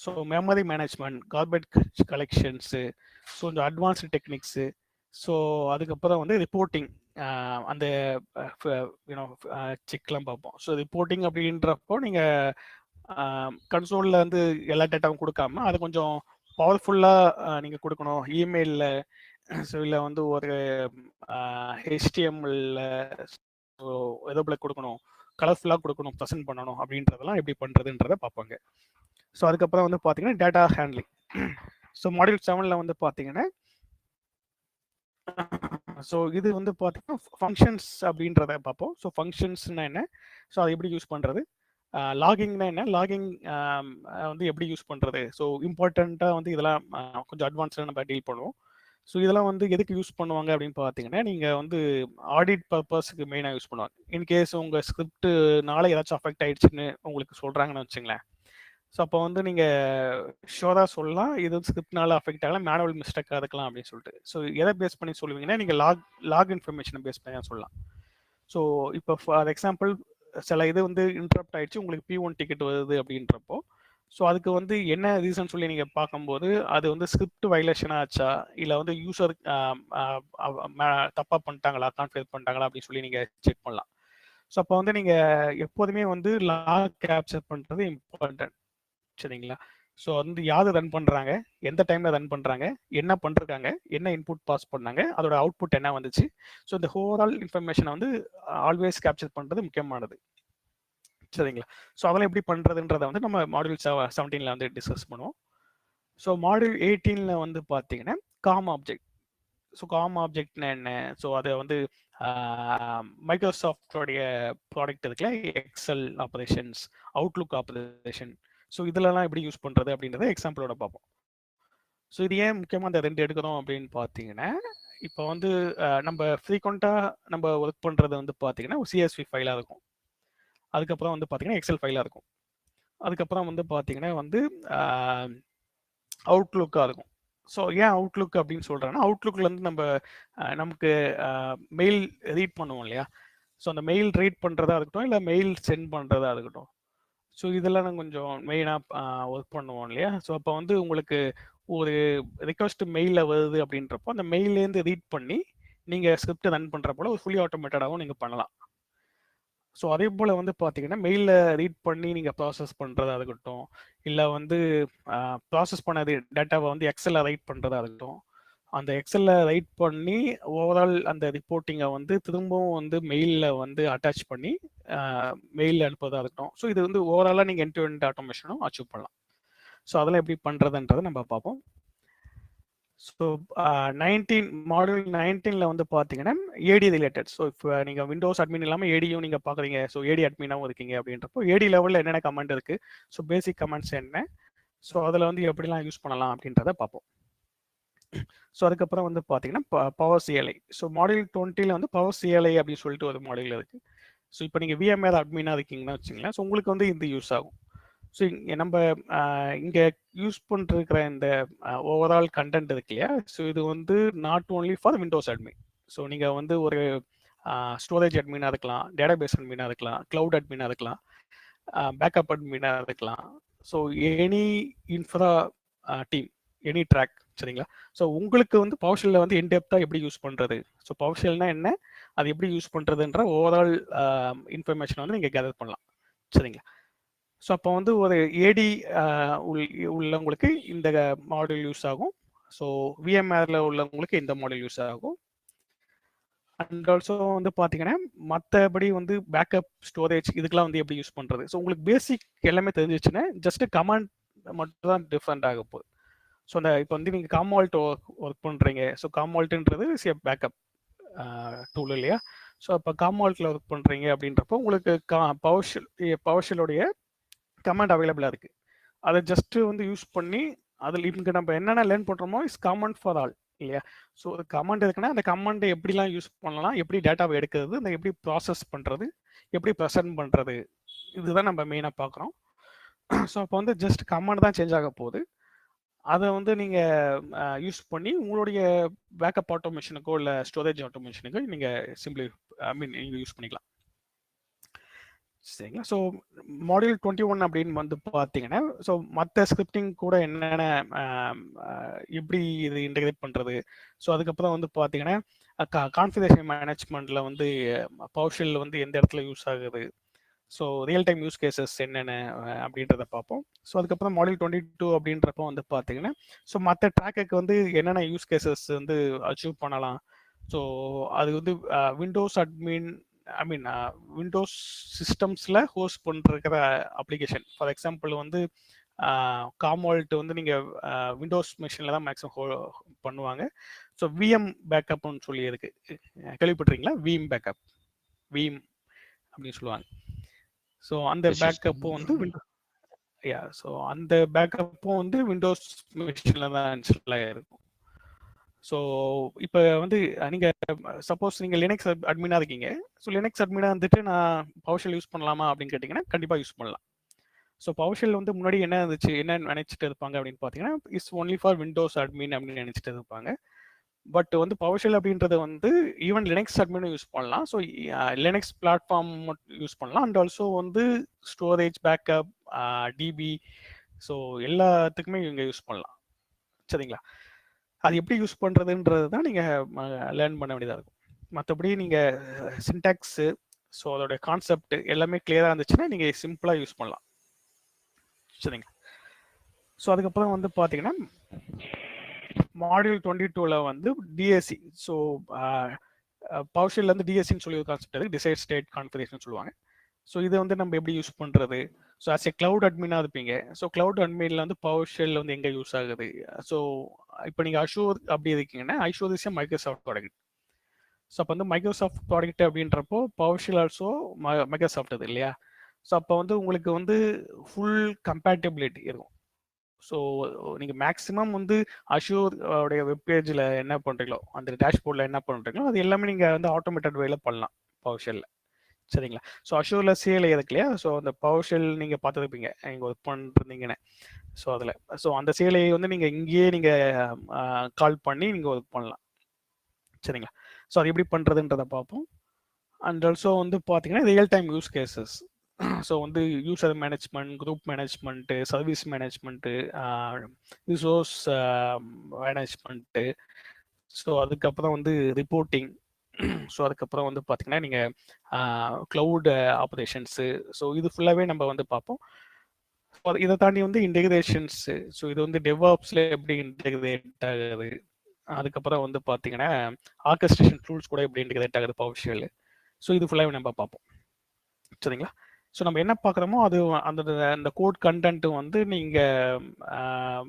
so memory management, garbage collections, so கொஞ்சம் அட்வான்ஸ்டு டெக்னிக்ஸு, ஸோ அதுக்கப்புறம் வந்து ரிப்போர்ட்டிங் அந்த யூனோ செக்லாம் பார்ப்போம். ஸோ ரிப்போர்ட்டிங் அப்படின்றப்போ நீங்கள் கன்சோலில் வந்து எல்லா டேட்டாவும் கொடுக்காம அதை கொஞ்சம் பவர்ஃபுல்லாக நீங்கள் கொடுக்கணும். இமெயிலில் ஸோ இல்லை வந்து ஒரு ஹெச்டிஎம்எல்ல ஏதோ போல கொடுக்கணும், கலர்ஃபுல்லாக கொடுக்கணும், ப்ரெசென்ட் பண்ணணும் அப்படின்றதெல்லாம் எப்படி பண்ணுறதுன்றதை பார்ப்பாங்க. ஸோ அதுக்கப்புறம் வந்து பார்த்தீங்கன்னா டேட்டா ஹேண்ட்லிங். ஸோ மாடியூல் 7ல் வந்து பார்த்தீங்கன்னா ஸோ இது வந்து பார்த்தீங்கன்னா ஃபங்க்ஷன்ஸ் அப்படின்றத பார்ப்போம். ஸோ ஃபங்க்ஷன்ஸ்னா என்ன, ஸோ அதை எப்படி யூஸ் பண்ணுறது, லாகிங்னா என்ன, லாகிங் வந்து எப்படி யூஸ் பண்ணுறது. ஸோ இம்பார்ட்டண்ட்டாக வந்து இதெல்லாம் கொஞ்சம் அட்வான்ஸ்டாக நம்ம டீல் பண்ணுவோம். ஸோ இதெல்லாம் வந்து எதுக்கு யூஸ் பண்ணுவாங்க அப்படின்னு பார்த்தீங்கன்னா, நீங்கள் வந்து ஆடிட் பர்பஸ்க்கு மெயினாக யூஸ் பண்ணுவாங்க. இன்கேஸ் உங்கள் ஸ்கிரிப்ட்னால ஏதாச்சும் அஃபெக்ட் ஆயிடுச்சுன்னு உங்களுக்கு சொல்கிறாங்கன்னு வச்சுங்களேன். ஸோ அப்போ வந்து நீங்கள் ஷோராக சொல்லலாம், இது ஸ்கிரிப்ட்னால அஃபெக்ட் ஆகலாம், மேனுவல் மிஸ்டேக்காக இருக்கலாம் அப்படின்னு சொல்லிட்டு. ஸோ எதை பேஸ் பண்ணி சொல்லுவீங்கன்னா, நீங்கள் லாக் இன்ஃபர்மேஷனை பேஸ் பண்ணி தான் சொல்லலாம். ஸோ இப்போ ஃபார் எக்ஸாம்பிள் சில இது வந்து இன்டரப்ட் ஆயிடுச்சு, உங்களுக்கு P1 டிக்கெட் வருது அப்படின்றப்போ, ஸோ அதுக்கு வந்து என்ன ரீசன் சொல்லி நீங்கள் பார்க்கும்போது அது வந்து ஸ்கிரிப்ட் வயலேஷனாக ஆச்சா, இல்லை வந்து யூசர் தப்பாக பண்ணிட்டாங்களா, கான்ஃபிகர் பண்ணிட்டாங்களா அப்படின்னு சொல்லி நீங்கள் செக் பண்ணலாம். ஸோ அப்போ வந்து நீங்கள் எப்போதுமே வந்து லாக் கேப்சர் பண்ணுறது இம்பார்ட்டன்ட். சரிங்களா? ஸோ வந்து யார் ரன் பண்ணுறாங்க, எந்த டைமில் ரன் பண்ணுறாங்க, என்ன பண்ணிருக்காங்க, என்ன இன்புட் பாஸ் பண்ணாங்க, அதோட அவுட்புட் என்ன வந்துச்சு. ஸோ இந்த ஓவரால் இன்ஃபர்மேஷனை வந்து ஆல்வேஸ் கேப்சர் பண்ணுறது முக்கியமானது. சரிங்களா? ஸோ அதெல்லாம் எப்படி பண்ணுறதுன்றதை வந்து நம்ம மாடியூல் 17ல் வந்து டிஸ்கஸ் பண்ணுவோம். ஸோ மாடியூல் 18ல் வந்து பார்த்தீங்கன்னா காம் ஆப்ஜெக்ட். ஸோ காம் ஆப்ஜெக்ட்னா என்ன, ஸோ அதை வந்து மைக்ரோசாஃப்டோடைய ப்ராடக்ட் இருக்குல்ல, Excel operations, Outlook operation, so இதெல்லாம் எப்படி யூஸ் பண்ணுறது அப்படின்றத எக்ஸாம்பிளோட பார்ப்போம். ஸோ இது ஏன் முக்கியமாக அந்த 2 எடுக்கிறோம் அப்படின்னு பார்த்தீங்கன்னா, இப்போ வந்து நம்ம ஃப்ரீக்வெண்ட்டாக நம்ம ஒர்க் பண்ணுறது வந்து பார்த்தீங்கன்னா ஒரு CSV ஃபைலாக இருக்கும். அதுக்கப்புறம் வந்து பார்த்தீங்கன்னா எக்ஸல் ஃபைலாக இருக்கும். அதுக்கப்புறம் வந்து பார்த்தீங்கன்னா வந்து அவுட்லுக்காக இருக்கும். ஸோ ஏன் அவுட்லுக் அப்படின்னு சொல்கிறேன்னா, அவுட்லுக்லேருந்து நமக்கு மெயில் ரீட் பண்ணுவோம் இல்லையா. ஸோ அந்த மெயில் ரீட் பண்ணுறதா இருக்கட்டும், இல்லை மெயில் சென்ட் பண்ணுறதா இருக்கட்டும், ஸோ இதெல்லாம் நாங்கள் கொஞ்சம் மெயினாக ஒர்க் பண்ணுவோம் இல்லையா. ஸோ அப்போ வந்து உங்களுக்கு ஒரு ரிக்வஸ்ட் மெயிலில் வருது அப்படின்றப்போ அந்த மெயிலேருந்து ரீட் பண்ணி நீங்கள் ஸ்கிரிப்ட் ரன் பண்ணுறப்போ ஒரு ஃபுல்லி ஆட்டோமேட்டடாகவும் நீங்கள் பண்ணலாம். ஸோ அதே போல் வந்து பார்த்தீங்கன்னா மெயிலில் ரீட் பண்ணி நீங்கள் ப்ராசஸ் பண்ணுறதா இருக்கட்டும், இல்லை வந்து ப்ராசஸ் பண்ணது டேட்டாவை வந்து எக்ஸலில் ரைட் பண்ணுறதா இருக்கட்டும், அந்த எக்ஸலில் ரைட் பண்ணி ஓவரால் அந்த ரிப்போர்ட்டிங்கை வந்து திரும்பவும் வந்து மெயிலில் வந்து அட்டாச் பண்ணி மெயிலில் அனுப்புறதா இருக்கட்டும். ஸோ இது வந்து ஓவராலாக நீங்கள் எண்ட் டு எண்ட் ஆட்டோமேஷனும் அச்சீவ் பண்ணலாம். ஸோ அதெல்லாம் எப்படி பண்ணுறதுன்றதை நம்ம பார்ப்போம். ஸோ மாடியூல் 19ல் வந்து பார்த்தீங்கன்னா ஏடி ரிலேட்டட். ஸோ இப்போ நீங்கள் விண்டோஸ் அட்மின் இல்லாமல் ஏடியும் நீங்கள் பார்க்குறீங்க, ஸோ ஏடி அட்மினாகவும் இருக்கீங்க அப்படின்றப்போ ஏடி லெவலில் என்னென்ன கமெண்ட் இருக்குது, ஸோ பேசிக் கமெண்ட்ஸ் என்ன, ஸோ அதில் வந்து எப்படிலாம் யூஸ் பண்ணலாம் அப்படின்றத பார்ப்போம். ஸோ அதுக்கப்புறம் வந்து பார்த்தீங்கன்னா பவர் சிஎல்ஐ. ஸோ மாடியூல் 20ல் வந்து பவர் சிஎல்ஐ அப்படின்னு சொல்லிட்டு ஒரு மாடியூல் இருக்குது. ஸோ இப்போ நீங்கள் விஎம்ஆர் அட்மினாக இருக்கீங்கன்னா வச்சுங்களேன், ஸோ உங்களுக்கு வந்து இது யூஸ் ஆகும். ஸோ நம்ம இங்கே யூஸ் பண்ணிருக்கிற இந்த ஓவரால் கண்டென்ட் இருக்கு இல்லையா, ஸோ இது வந்து not only for Windows admin. So நீங்கள் வந்து ஒரு ஸ்டோரேஜ் அட்மினாக இருக்கலாம், டேட்டாபேஸ் அட்மினாக இருக்கலாம், கிளவுட் அட்மினாக இருக்கலாம், பேக்கப் அட்மினாக இருக்கலாம். So any infra team, any track. சரிங்களா? ஸோ உங்களுக்கு வந்து பவர்ஷெல்ல வந்து இன்டெப்த்தாக எப்படி யூஸ் பண்ணுறது, ஸோ பவர்ஷெல்னா என்ன, அது எப்படி யூஸ் பண்ணுறதுன்ற ஓவரால் இன்ஃபர்மேஷன் வந்து நீங்கள் கேதர் பண்ணலாம். சரிங்களா? ஸோ அப்போ வந்து ஒரு ஏடி உள்ளவங்களுக்கு இந்த மாடல் யூஸ் ஆகும். ஸோ விஎம்ஆரில் உள்ளவங்களுக்கு இந்த மாடல் யூஸ் ஆகும். அண்ட் ஆல்சோ வந்து பார்த்தீங்கன்னா மற்றபடி வந்து பேக்கப் ஸ்டோரேஜ் இதுக்கெல்லாம் வந்து எப்படி யூஸ் பண்ணுறது. ஸோ உங்களுக்கு பேசிக் எல்லாமே தெரிஞ்சிச்சுன்னா ஜஸ்ட் கமாண்ட் மட்டும் தான் டிஃப்ரெண்ட் ஆக போகுது. ஸோ அந்த இப்போ வந்து நீங்கள் காம்வால்ட் ஒர்க் பண்ணுறீங்க, ஸோ காம்வால்ட்டுன்றது பேக்கப் டூல் இல்லையா. ஸோ அப்போ காம்வால்ட்டில் ஒர்க் பண்ணுறீங்க அப்படின்றப்போ உங்களுக்கு பவர்ஷெல்லுடைய கமாண்ட் அவைலபிளாக இருக்குது. அதை ஜஸ்ட்டு வந்து யூஸ் பண்ணி அதில் இங்கே நம்ம என்னென்ன லேர்ன் பண்ணுறோமோ இஸ் காமன் ஃபார் ஆல் இல்லையா. ஸோ ஒரு கமாண்ட் இருக்குன்னா அந்த கமாண்டை எப்படிலாம் யூஸ் பண்ணலாம், எப்படி டேட்டாவை எடுக்கிறது, அந்த எப்படி ப்ராசஸ் பண்ணுறது, எப்படி ப்ரெசென்ட் பண்ணுறது, இதுதான் நம்ம மெயினாக பார்க்குறோம். ஸோ அப்போ வந்து ஜஸ்ட் கமாண்ட் தான் சேஞ்ச் ஆக போகுது. அதை வந்து நீங்கள் யூஸ் பண்ணி உங்களுடைய பேக்கப் ஆட்டோமேஷனுக்கோ இல்லை ஸ்டோரேஜ் ஆட்டோமேஷனுக்கோ நீங்கள் நீங்கள் யூஸ் பண்ணிக்கலாம். சரிங்களா? ஸோ மாடியூல் 21 அப்படின்னு வந்து பார்த்தீங்கன்னா, ஸோ மற்ற ஸ்கிரிப்டிங் கூட என்னென்ன எப்படி இது இன்டகிரேட் பண்ணுறது. ஸோ அதுக்கப்புறம் வந்து பார்த்தீங்கன்னா, கான்ஃபிகரேஷன் மேனேஜ்மெண்ட்டில் வந்து பவர்ஷெல் வந்து எந்த இடத்துல யூஸ் ஆகுது. So real time use cases என்னென்ன அப்படின்றத பார்ப்போம். ஸோ அதுக்கப்புறம் மாடியூல் 22 அப்படின்றப்போ வந்து பார்த்தீங்கன்னா, ஸோ மற்ற ட்ராக்குக்கு வந்து என்னென்ன யூஸ் கேசஸ் வந்து அச்சீவ் பண்ணலாம். ஸோ அது வந்து Windows admin I mean Windows சிஸ்டம்ஸில் ஹோஸ்ட் பண்ணிருக்கிற அப்ளிகேஷன். ஃபார் எக்ஸாம்பிள் வந்து காம்வால்ட் வந்து நீங்கள் விண்டோஸ் மிஷினில் தான் மேக்ஸிமம் பண்ணுவாங்க. ஸோ விஎம் பேக்கப்னு சொல்லி இருக்கு, கேள்விப்பட்டிருக்கீங்களா? விஎம் பேக்கப், விஎம் அப்படின்னு சொல்லுவாங்க. ஸோ அந்த பேக்கப்பும் வந்து ஸோ அந்த பேக்கப்பும் வந்து விண்டோஸ் மிஷினில் தான் இன்ஸ்டால் ஆகிருக்கும். ஸோ இப்போ வந்து நீங்கள் சப்போஸ் நீங்கள் லினக்ஸ் அட்மினாக இருக்கீங்க. ஸோ லினக்ஸ் அட்மினாக வந்துட்டு நான் பவர்ஷெல் யூஸ் பண்ணலாமா அப்படின்னு கேட்டிங்கன்னா கண்டிப்பாக யூஸ் பண்ணலாம். ஸோ பவர்ஷெல் வந்து முன்னாடி என்ன இருந்துச்சு, என்ன நினைச்சிட்டு இருப்பாங்க அப்படின்னு பார்த்தீங்கன்னா, is only for Windows admin அப்படின்னு நினைச்சிட்டு இருப்பாங்க. பட் வந்து பவர்ஷெல் அப்படின்றது வந்து ஈவன் லினக்ஸ் அட்மினும் யூஸ் பண்ணலாம். ஸோ லினக்ஸ் பிளாட்ஃபார்ம் யூஸ் பண்ணலாம். அண்ட் ஆல்சோ வந்து ஸ்டோரேஜ், பேக்கப், டிபி, ஸோ எல்லாத்துக்குமே இவங்க யூஸ் பண்ணலாம். சரிங்களா? அது எப்படி யூஸ் பண்ணுறதுன்றது தான் நீங்கள் லேர்ன் பண்ண வேண்டியதாக இருக்கும். மற்றபடி நீங்கள் சின்டாக்ஸு, ஸோ அதோட கான்செப்ட் எல்லாமே கிளியராக இருந்துச்சுன்னா நீங்கள் சிம்பிளாக யூஸ் பண்ணலாம். சரிங்களா? ஸோ அதுக்கப்புறம் வந்து பார்த்தீங்கன்னா மாடியூல் 22ல வந்து டிஎஸ்சி. ஸோ பவர்ஷெல்ல இருந்து டிஎஸ்சின்னு சொல்லி ஒரு கான்செப்ட் இருக்குது, டிசைட் ஸ்டேட் கான்ஃபிகரேஷன் சொல்லுவாங்க. ஸோ இதை வந்து நம்ம எப்படி யூஸ் பண்ணுறது. ஸோ ஆஸ் ஏ கிளவுட் அட்மினாக இருப்பீங்க. ஸோ கிளவுட் அட்மினில் வந்து பவர்ஷெல் வந்து எங்கே யூஸ் ஆகுது. ஸோ இப்போ நீங்கள் அஷூர் அப்படி இருக்கீங்கன்னா Azure is Microsoft product. So அப்போ வந்து மைக்ரோசாஃப்ட் ப்ராடக்ட் அப்படின்றப்போ பவர்ஷெல் ஆல்சோ மைக்ரோசாஃப்ட் இது இல்லையா. ஸோ அப்போ வந்து உங்களுக்கு வந்து ஃபுல் கம்பேட்டபிலிட்டி இருக்கும். ஸோ நீங்கள் மேக்ஸிமம் வந்து அஷூர் உடைய வெப்பேஜில் என்ன பண்ணுறீங்களோ, அந்த டேஷ்போர்டில் என்ன பண்ணுறீங்களோ அது எல்லாமே நீங்கள் வந்து ஆட்டோமேட்டட் வேல பண்ணலாம் பவர்ஷெல்லில். சரிங்களா? ஸோ அஷூரில் சிஎல்ஐ இருக்கு இல்லையா. ஸோ அந்த பவர்ஷெல் நீங்கள் பார்த்துருப்பீங்க நீங்கள் ஒர்க் பண்ணிருந்தீங்கன்னு. ஸோ அதில் ஸோ அந்த சிஎல்ஐ வந்து நீங்கள் இங்கேயே நீங்கள் கால் பண்ணி நீங்கள் ஒர்க் பண்ணலாம். சரிங்களா? ஸோ அது எப்படி பண்ணுறதுன்றதை பார்ப்போம். அண்ட் ஆல்சோ வந்து பார்த்தீங்கன்னா real time use cases. So வந்து user management, group management, service management, resource management, so அதுக்கப்புறம் வந்து ரிப்போர்ட்டிங், ஸோ அதுக்கப்புறம் வந்து பார்த்தீங்கன்னா நீங்கள் க்ளவுட் ஆப்ரேஷன்ஸு, ஸோ இது ஃபுல்லாகவே நம்ம வந்து பார்ப்போம். இதை தாண்டி வந்து இன்டெகிரேஷன்ஸு, ஸோ இது வந்து டெவாப்ஸில் எப்படி இன்டெகிரேட் ஆகுது. அதுக்கப்புறம் வந்து பார்த்தீங்கன்னா ஆர்கஸ்ட்ரேஷன் டூல்ஸ் கூட எப்படி இன்டெகிரேட் ஆகுது பவர்ஷெல். ஸோ இது ஃபுல்லாகவே நம்ம பார்ப்போம். சரிங்களா? ஸோ நம்ம என்ன பார்க்குறோமோ அது அந்த கோட் கண்டென்ட் வந்து நீங்கள்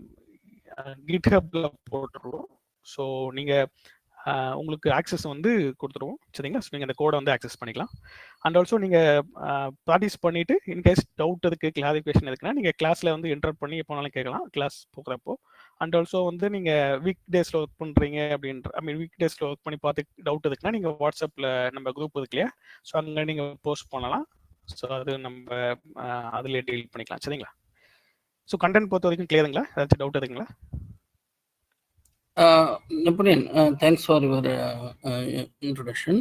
கிட்ஹப்ல போட்டுருவோம். ஸோ நீங்கள் உங்களுக்கு ஆக்சஸ் வந்து கொடுத்துருவோம். சரிங்களா? ஸோ நீங்கள் அந்த கோடை வந்து ஆக்சஸ் பண்ணிக்கலாம். அண்ட் ஆல்சோ நீங்கள் ப்ராக்டிஸ் பண்ணிவிட்டு இன்கேஸ் டவுட் இருக்குது, கிளாரிஃபிகேஷன் இருக்குன்னா நீங்கள் கிளாஸில் வந்து என்டர் பண்ணி எப்போனாலும் கேட்கலாம் கிளாஸ் போகிறப்போ. அண்ட் ஆல்சோ வந்து நீங்கள் வீக் டேஸில் ஒர்க் பண்ணுறீங்க அப்படின்ற வீக் டேஸில் ஒர்க் பண்ணி பார்த்து டவுட் இருக்குன்னா நீங்கள் வாட்ஸ்அப்பில் நம்ம குரூப் இருக்கு இல்லையா, ஸோ அங்கே நீங்கள் போஸ்ட் பண்ணலாம். ஸோ அது நம்ம அதில் டீல் பண்ணிக்கலாம். சரிங்களா? ஸோ கண்டென்ட் பொறுத்த வரைக்கும் கிளியருங்களா? ஏதாச்சும் டவுட் இருக்குங்களா? Napoleon, thanks for your introduction.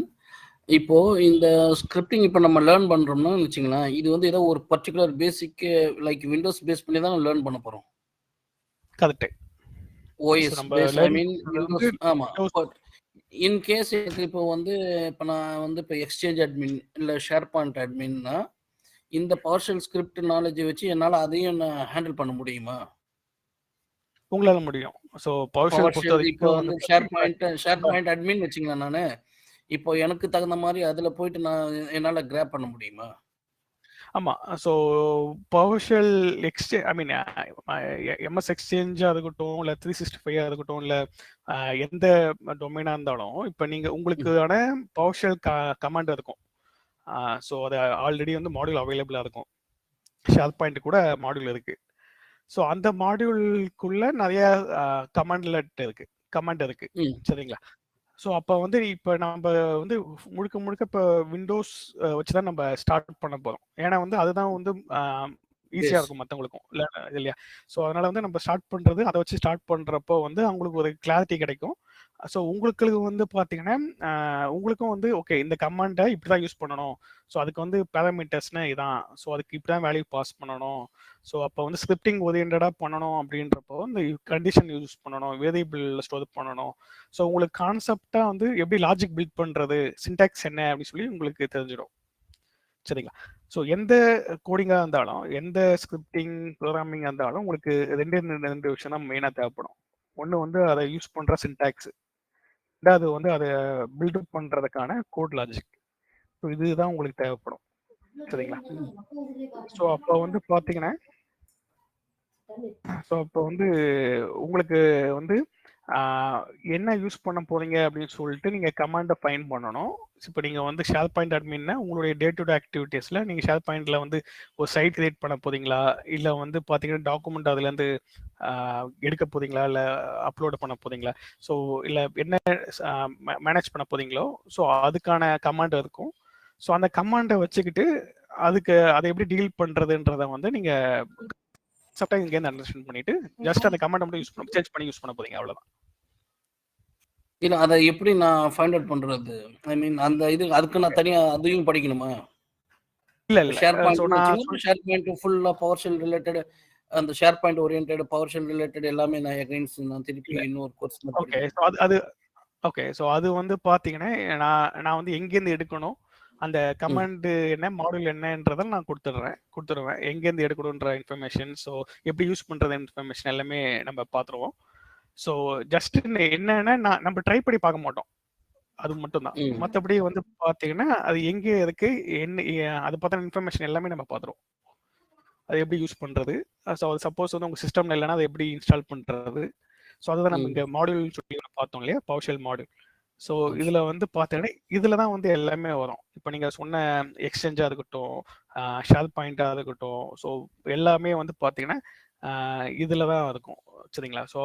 இப்போ இந்த ஸ்கிரிப்டிங் இப்போ நம்ம லேர்ன் பண்ணுறோம்னா வச்சுங்களேன், இது வந்து ஏதோ ஒரு பர்டிகுலர் பேசிக் லைக் விண்டோஸ் பேஸ் பண்ணி தான் லேர்ன் பண்ண போகிறோம். கரெக்ட். ஓஎஸ் பேஸ், ஐ மீன் விண்டோஸ். ஆமாம். பட் இன் கேஸ் இப்போ வந்து இப்போ நான் வந்து இப்போ எக்ஸ்சேஞ்ச் அட்மின் இல்லை ஷேர் பாயிண்ட் அட்மின்னா இந்த பவர்ஷெல் ஸ்கிரிப்ட் நாலேஜை வச்சு என்னால் அதையும் நான் ஹேண்டில் பண்ண முடியுமா? உங்களால முடியும். ஸோ பவர்ஷெல் இப்போ வந்து ஷேர் பாயிண்ட் அட்மின் வச்சுங்களேன். நான் இப்போ எனக்கு தகுந்த மாதிரி அதில் போயிட்டு நான் என்னால் கிராப் பண்ண முடியுமா? ஆமாம். ஸோ பவர்ஷெல் எம்எஸ் எக்ஸ்சேஞ்சாக இருக்கட்டும், இல்லை 365 இருக்கட்டும், இல்லை எந்த டொமைனாக இருந்தாலும் இப்போ நீங்கள் உங்களுக்கான பவர்ஷெல் கமாண்ட் இருக்கும். ஸோ அது ஆல்ரெடி வந்து மாடியூல் அவைலபிளாக இருக்கும். ஷேர் பாயிண்ட் கூட மாடியூல் இருக்குது. ஸோ அந்த மாடியூலுக்குள்ள நிறைய கமாண்ட் இருக்கு. சரிங்களா? ஸோ அப்போ வந்து இப்போ நம்ம வந்து முழுக்க இப்போ விண்டோஸ் வச்சு தான் நம்ம ஸ்டார்ட் பண்ண போகிறோம். ஏன்னா வந்து அதுதான் வந்து ஈஸியாக இருக்கும் மற்றவங்களுக்கும் இல்லையா. ஸோ அதனால வந்து நம்ம ஸ்டார்ட் பண்ணுறது அதை வச்சு ஸ்டார்ட் பண்ணுறப்போ வந்து அவங்களுக்கு ஒரு கிளாரிட்டி கிடைக்கும். ஸோ உங்களுக்கு வந்து பார்த்தீங்கன்னா, உங்களுக்கும் வந்து ஓகே இந்த கமாண்ட இப்படி தான் யூஸ் பண்ணணும். ஸோ அதுக்கு வந்து பாராமீட்டர்ஸ்னா இதான். ஸோ அதுக்கு இப்படி தான் வேல்யூ பாஸ் பண்ணணும். ஸோ அப்போ வந்து ஸ்கிரிப்டிங் ஓரியன்டடா பண்ணணும் அப்படின்றப்போ இந்த கண்டிஷன் யூஸ் பண்ணணும், வேரியபிள் ஸ்டோர் பண்ணணும். ஸோ உங்களுக்கு கான்செப்டா வந்து எப்படி லாஜிக் பில்ட் பண்றது, சின்டாக்ஸ் என்ன அப்படின்னு சொல்லி உங்களுக்கு தெரிஞ்சிடும். சரிங்களா? ஸோ எந்த கோடிங்கா இருந்தாலும், எந்த ஸ்கிரிப்டிங் ப்ரோக்ராமிங்கா இருந்தாலும் உங்களுக்கு ரெண்டு விஷயம் தான் மெயினா தேவைப்படும். ஒன்று வந்து அதை யூஸ் பண்ற சின்டாக்ஸ், ரெண்டாவது வந்து அதை பில்ட் பண்றதுக்கான கோட் லாஜிக். ஸோ இதுதான் உங்களுக்கு தேவைப்படும். சரிங்களா? ஸோ அப்போ வந்து பார்த்தீங்கன்னா, ஸோ அப்போ வந்து உங்களுக்கு வந்து என்ன யூஸ் பண்ண போறீங்க அப்படின்னு சொல்லிட்டு நீங்க கமாண்டை ஃபைன் பண்ணணும். இப்போ நீங்க வந்து ஷேர் பாயிண்ட் அட்மின்னா உங்களுடைய டே டு டே ஆக்டிவிட்டீஸ்ல நீங்க ஷேர் பாயிண்ட்ல வந்து ஒரு சைட் கிரியேட் பண்ண போறீங்களா, இல்ல வந்து பாத்தீங்கன்னா டாக்குமெண்ட் அதுல இருந்து எடுக்க போறீங்களா, இல்ல அப்லோட் பண்ண போறீங்களா, ஸோ இல்ல என்ன மேனேஜ் பண்ண போறீங்களோ, ஸோ அதுக்கான கமாண்ட் இருக்கும். ஸோ அந்த கமாண்டை வச்சுக்கிட்டு அதுக்கு அதை எப்படி டீல் பண்றதுன்றத வந்து நீங்க சப்டைம் இங்கேருந்து அண்டர்ஸ்டாண்ட் பண்ணிட்டு ஜஸ்ட் அந்த கமாண்டை மட்டும் யூஸ் பண்ண சேஞ்ச் பண்ணி யூஸ் பண்ண போறீங்க, அவ்வளவுதான். இல்ல அத எப்படி நான் ஃபைண்ட் அவுட் பண்றது? ஐ மீன் அந்த இது அதுக்கு நான் தனியா அதையும் படிக்கணுமா? இல்ல இல்ல ஷேர் ஸோ பாயிண்ட் நான் வச்சீங்கன்னா, ஷேர் பாயிண்ட் ஃபுல்லா பவர் ஷெல் ரிலேட்டட் அந்த share point oriented power shell related எல்லாமே நான் அகைன்ஸ்ட் நான் திருப்பி இன்னொரு கோர்ஸ் ஓகே. படிக்கணும். ஸோ அது ஓகே. ஸோ அது வந்து பாத்தீங்கன்னா, நான் வந்து எங்கேருந்து எடுக்கணும், அந்த கமாண்ட் என்ன, மாடியூல் என்னன்றதை நான் கொடுத்துருவேன். எங்கேருந்து எடுக்கணுன்ற இன்ஃபர்மேஷன், ஸோ எப்படி யூஸ் பண்றது இன்ஃபர்மேஷன் எல்லாமே நம்ம பார்த்துருவோம். ஸோ ஜஸ்ட் என்னன்னா நம்ம ட்ரை பண்ணி பார்க்க மாட்டோம், அது மட்டும் தான். மற்றபடி வந்து பாத்தீங்கன்னா அது எங்கே இருக்கு, என்ன அதை பத்தின இன்ஃபர்மேஷன் எல்லாமே நம்ம பார்த்துருவோம். அது எப்படி யூஸ் பண்றது, ஸோ சப்போஸ் வந்து உங்க சிஸ்டம்ல இல்லைன்னா அதை எப்படி இன்ஸ்டால் பண்றது, ஸோ அதுதான் நம்ம இங்க மாடியூல் சொல்லி பார்த்தோம் இல்லையா, பவர்ஷெல் மாடியூல். ஸோ இதுல வந்து பார்த்தீங்கன்னா இதுல தான் வந்து எல்லாமே வரும். இப்போ நீங்க சொன்ன எக்ஸ்சேஞ்சா இருக்கட்டும், ஷேர் பாயிண்டா இருக்கட்டும், ஸோ எல்லாமே வந்து பார்த்தீங்கன்னா இதுல தான் இருக்கும். சரிங்களா? ஸோ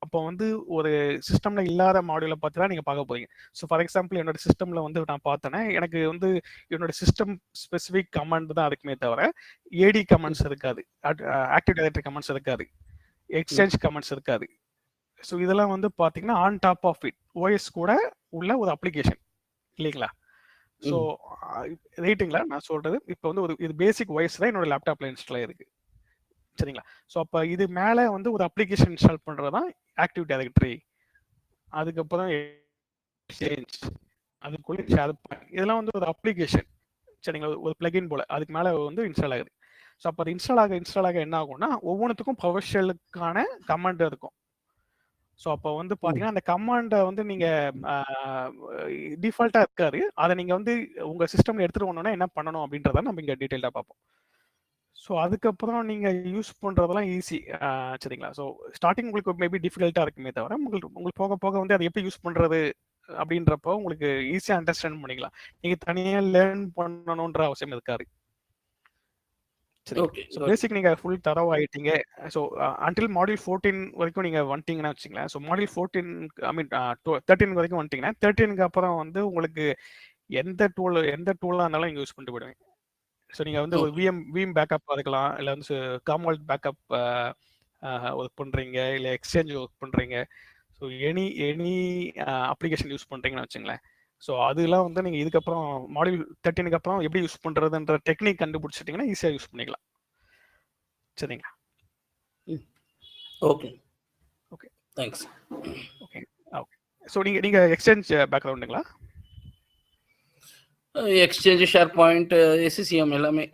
அப்போ வந்து ஒரு சிஸ்டம்ல இல்லாத மாடியூலை பார்த்து தான் நீங்க பார்க்க போறீங்க. ஸோ ஃபார் எக்ஸாம்பிள் என்னோட சிஸ்டம்ல வந்து நான் பார்த்தேன்னா எனக்கு வந்து என்னோட சிஸ்டம் ஸ்பெசிஃபிக் கமாண்ட் தான் இருக்குமே தவிர ஏடி கமாண்ட்ஸ் இருக்காது, ஆக்டிவ் டைரக்டரி கமாண்ட்ஸ் இருக்காது, எக்ஸ்சேஞ்ச் கமாண்ட்ஸ் இருக்காது. ஸோ இதெல்லாம் வந்து பார்த்தீங்கன்னா on top of it OS கூட உள்ள ஒரு அப்ளிகேஷன் இல்லைங்களா? ஸோ ரைட்டுங்களா நான் சொல்றது? இப்போ வந்து ஒரு இது பேசிக் ஓஎஸ் தான் என்னோட லேப்டாப்ல இன்ஸ்டால் ஆயிருக்கு. சரிங்களா? ஸோ அப்போ இது மேலே வந்து ஒரு அப்ளிகேஷன் இன்ஸ்டால் பண்ணுறது தான் ஆக்டிவ் டைரக்டரி, அதுக்கப்புறம் எக்ஸ்சேஞ்ச், அதுக்குள்ள ஷேர் பாயிண்ட், இதெல்லாம் வந்து ஒரு அப்ளிகேஷன். சரிங்களா? ஒரு பிளகின் போல அதுக்கு மேலே வந்து இன்ஸ்டால் ஆகுது. ஸோ அப்போ அது இன்ஸ்டால் ஆக என்ன ஆகும்னா ஒவ்வொன்றுத்துக்கும் பவர் ஷெல்லுக்கான கமாண்ட் இருக்கும். ஸோ அப்போ வந்து பார்த்தீங்கன்னா அந்த கமாண்டை வந்து நீங்க டிஃபால்ட்டா இருக்காது, அதை நீங்க வந்து உங்க சிஸ்டம்ல எடுத்துட்டு வரணும்னா என்ன பண்ணணும் அப்படின்றத நம்ம இங்க டீட்டெயிலாக பார்ப்போம். ஸோ அதுக்கப்புறம் நீங்க யூஸ் பண்றதெல்லாம் ஈஸி. சரிங்களா? ஸோ ஸ்டார்டிங் உங்களுக்கு மேபி டிஃபிகல்ட்டா இருக்குமே தவிர உங்களுக்கு போக போக வந்து அதை எப்படி யூஸ் பண்றது அப்படின்றப்போ உங்களுக்கு ஈஸியா அண்டர்ஸ்டாண்ட் பண்ணிக்கலாம். நீங்க தனியா லேர்ன் பண்ணணுன்ற அவசியம் இருக்காது. சரி. ஸோ பேசிக் நீங்க ஃபுல் தரவு ஆயிட்டீங்க. ஸோ அன்டில் மாடியூல் 14 வரைக்கும் நீங்க வந்துட்டீங்கன்னா வச்சுங்களேன். ஸோ மாடியூல் 14 ஐ மீன் 13 வரைக்கும் வந்துட்டீங்கன்னா 13க்கு அப்புறம் வந்து உங்களுக்கு எந்த டூலா இருந்தாலும் நீங்க யூஸ் பண்ணிட்டு போயிடுவீங்க. ஸோ நீங்க வந்து ஒரு விஎம் பேக்கப் இருக்கலாம், இல்லை வந்து காம்வால்ட் பேக்கப் ஒர்க் பண்றீங்க, இல்லை எக்ஸ்சேஞ்ச் ஒர்க் பண்றீங்க, ஸோ எனி அப்ளிகேஷன் யூஸ் பண்றீங்கன்னு வச்சுங்களேன். ஸோ அதெல்லாம் வந்து நீங்க இதுக்கப்புறம் மாடியூல் 13க்கு அப்புறம் எப்படி யூஸ் பண்றதுன்ற டெக்னிக் கண்டுபிடிச்சிட்டீங்கன்னா ஈஸியா யூஸ் பண்ணிக்கலாம். சரிங்களா? Okay okay thanks. Okay okay. So நீங்க எக்ஸ்சேஞ்ச் பேக்ரவுண்டுங்களா? எக்ஸ்சேஞ்ச், ஷேர் பாயிண்ட், எஸ்சிசிஎம் எல்லாமே.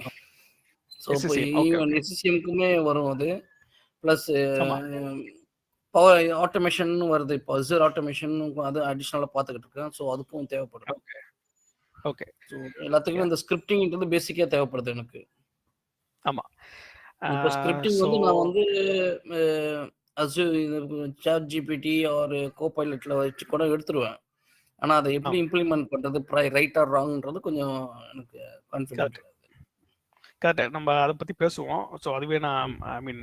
ஸோ இப்போ ஈவன் எஸ்சிசிஎம்க்குமே வரும் அது. ப்ளஸ் பவர் ஆட்டோமேஷன் வருது, இப்போ அசூர் ஆட்டோமேஷன் அது அடிஷ்னலாக பார்த்துக்கிட்டு இருக்கேன். ஸோ அதுக்கும் தேவைப்படுது. Okay okay. ஸோ எல்லாத்துக்குமே இந்த ஸ்கிரிப்டிங்ன்றது பேசிக்காக தேவைப்படுது எனக்கு. ஆமா. இப்போ ஸ்கிரிப்டிங் வந்து நான் வந்து அசூர் சாட் ஜிபிடி ஒரு கோபைலட்டில் வச்சு கூட எடுத்துருவேன். ஆனால் அதை எப்படி இம்ப்ளிமெண்ட் பண்ணுறது, ரைட் ஆர் ராங்ன்றது கொஞ்சம் எனக்கு கான்ஃபிடென்ட். கரெக்ட். நம்ம அதை பத்தி பேசுவோம். ஸோ அதுவே நான் ஐ மீன்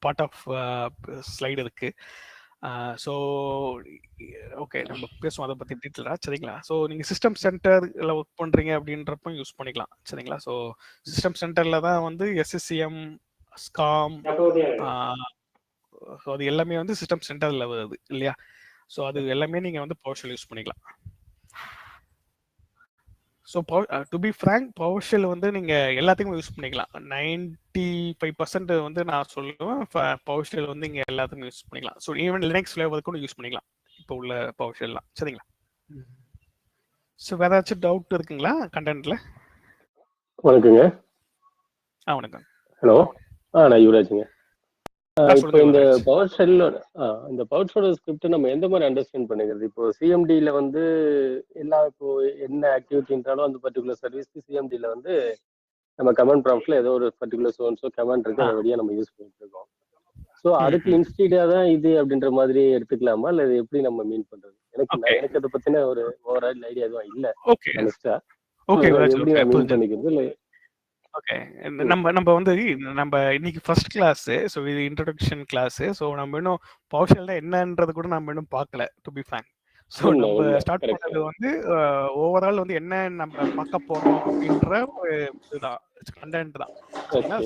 பார்ட் ஆஃப் ஸ்லைடு இருக்கு. ஸோ ஓகே நம்ம பேசுவோம் அதை பத்தி டீட்டெயிலாக. சரிங்களா? ஸோ நீங்க சிஸ்டம் சென்டர்ல ஒர்க் பண்றீங்க அப்படின்றப்ப யூஸ் பண்ணிக்கலாம். சரிங்களா? ஸோ சிஸ்டம் சென்டர்ல தான் வந்து எஸ்எஸ்சிஎம், ஸ்காம், அது எல்லாமே வந்து சிஸ்டம் சென்டர்ல வருது இல்லையா? ஸோ அது எல்லாமே நீங்க வந்து PowerShell யூஸ் பண்ணிக்கலாம். So to be frank, PowerShell வந்து நீங்க எல்லாத்துக்குமே யூஸ் பண்ணிக்கலாம். 95% வந்து நான் சொல்லுவேன் PowerShell வந்து இங்க எல்லாத்துக்குமே யூஸ் பண்ணிக்கலாம். ஸோ ஈவன் லினக்ஸ் ஃபிளேவர் கூட யூஸ் பண்ணிக்கலாம் இப்போ உள்ள PowerShellலாம். சரிங்களா? ஸோ வேற ஏதாச்சும் டவுட் இருக்குங்களா கண்டென்ட்ல? வணக்கங்க. வணக்கம். ஹலோ. நான் யுவராஜுங்க. இப்போ சொல்லுங்க இந்த யுவராஜ். PowerShell ஸ்கிரிப்ட் நம்ம எந்த மாதிரி அண்டர்ஸ்டாண்ட் பண்ணிக்கிறது? இப்போ சிஎம்டியில் வந்து இப்போ என்ன ஆக்டிவிட்டின்றாலும் அந்த பர்டிகுலர் சர்வீஸ்க்கு சிஎம்டியில் வந்து நம்ம கமாண்ட் ப்ராம்ப்ட்ல ஏதோ ஒரு பர்டிகுலர் சோன்ஸோ கமாண்ட் இருக்கு, அதை வழியா நம்ம யூஸ் பண்ணிட்டு இருக்கோம். ஸோ அதுக்கு இன்ஸ்டீடா தான் இது அப்படின்ற மாதிரி எடுத்துக்கலாமா, இல்லை எப்படி நம்ம மீன் பண்றது? எனக்கு அதை பத்தின ஒரு ஓவரால் ஐடியா எதுவும் இல்லை. எப்படி நான் மீன் பண்ணிக்கிறது? இல்லை ஓகே, நம்ம வந்து நம்ம இன்னைக்கு ஃபர்ஸ்ட் கிளாஸ். ஸோ இது இன்ட்ரோடக்ஷன் கிளாஸ். ஸோ நம்ம இன்னும் PowerShell என்னன்றது கூட நம்ம இன்னும் பார்க்கல, டு பி ஃப்ராங்க். ஸோ நம்ம ஸ்டார்ட் பண்ணது வந்து ஓவரால் வந்து என்ன நம்ம பார்க்க போறோம் அப்படின்ற ஒரு இதுதான், கண்டென்ட் தான். சரிங்களா?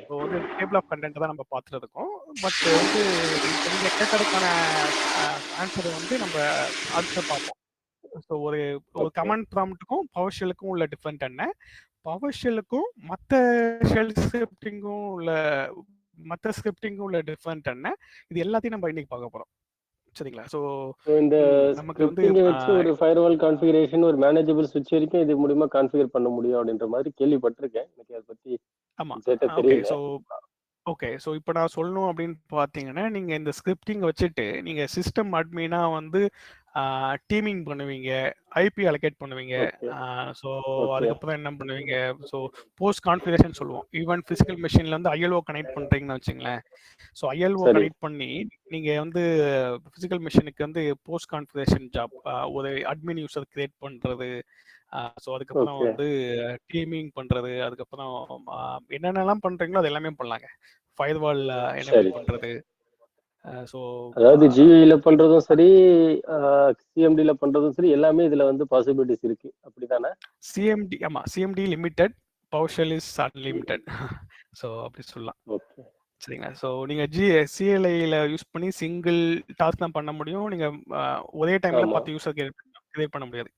ஸோ வந்து டேபிள் ஆஃப் கண்டென்ட் தான் நம்ம பார்த்துட்டு இருக்கோம். பட் வந்து இப்போ நீங்க கேட்டதுக்கான ஆன்சரை வந்து நம்ம அடுத்து பார்ப்போம். ஸோ ஒரு கமாண்ட் ப்ராம்ப்ட்டுக்கும் PowerShellக்கும் உள்ள டிஃபரெண்ட் என்ன, PowerShellக்கும் மற்ற ஷெல் ஸ்கிரிப்டிங்கும் உள்ள டிஃபரெண்ட் என்ன, இது எல்லாத்தையும் நம்ம இன்னைக்கு பார்க்க போறோம். சரிங்களா? ஸோ இந்த ஸ்கிரிப்டிங்கை வச்சு ஒரு ஃபயர்வால் கான்ஃபிகரேஷன், ஒரு மேனேஜபிள் ஸ்விட்ச் வரைக்கும் இது மூலமா கான்ஃபிகர் பண்ண முடியும் அப்படின்ற மாதிரி கேள்விப்பட்டிருக்கேன். எனக்கு அதை பத்தி தெரியல. ஓகே, ஸோ இப்போ நான் சொல்லணும் அப்படின்னு பார்த்தீங்கன்னா, நீங்க இந்த ஸ்கிரிப்டிங் வச்சுட்டு நீங்க சிஸ்டம் அட்மினா வந்து டீமிங் பண்ணுவீங்க, ஐபி அலோகேட் பண்ணுவீங்க. ஸோ அதுக்கப்புறம் என்ன பண்ணுவீங்க, ஸோ போஸ்ட் கான்ஃபிகரேஷன் சொல்லுவோம். ஈவன் பிசிக்கல் மெஷின்ல வந்து ILO கனெக்ட் பண்றீங்கன்னு வச்சுங்களேன். ஸோ ILO கனெக்ட் பண்ணி நீங்க வந்து பிசிக்கல் மெஷினுக்கு வந்து போஸ்ட் கான்ஃபிகரேஷன் ஜாப், ஒரு அட்மின் யூசர் கிரியேட் பண்றது, ஸோ அதுக்கப்புறம் வந்து டீமிங் பண்றது, அதுக்கப்புறம் என்னென்னலாம் பண்றீங்களோ அது எல்லாமே பண்ணலாங்க. ஃபயர்வால் எனேபிள் பண்றது. ஸோ அதாவது ஜியூஐல பண்றதும் சரி, சிஎம்டில பண்றதும் சரி, எல்லாமே இதுல வந்து பாசிபிலிட்டிஸ் இருக்கு, அப்படிதானே? CMD limited, PowerShell is unlimited. So அப்படி சொல்லலாம். சரிங்களா? ஸோ நீங்க CLIல யூஸ் பண்ணி சிங்கிள் டாஸ்க் தான் பண்ண முடியும். நீங்க ஒரே டைம்ல 10 யூசர் கிரியேட் பண்ண முடியாது.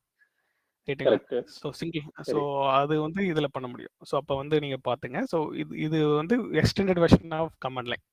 ஸோ சிங்கிள், ஸோ அது வந்து இதுல பண்ண முடியும். ஸோ அப்போ வந்து நீங்க பாத்துங்க. ஸோ இது வந்து extended version of command line.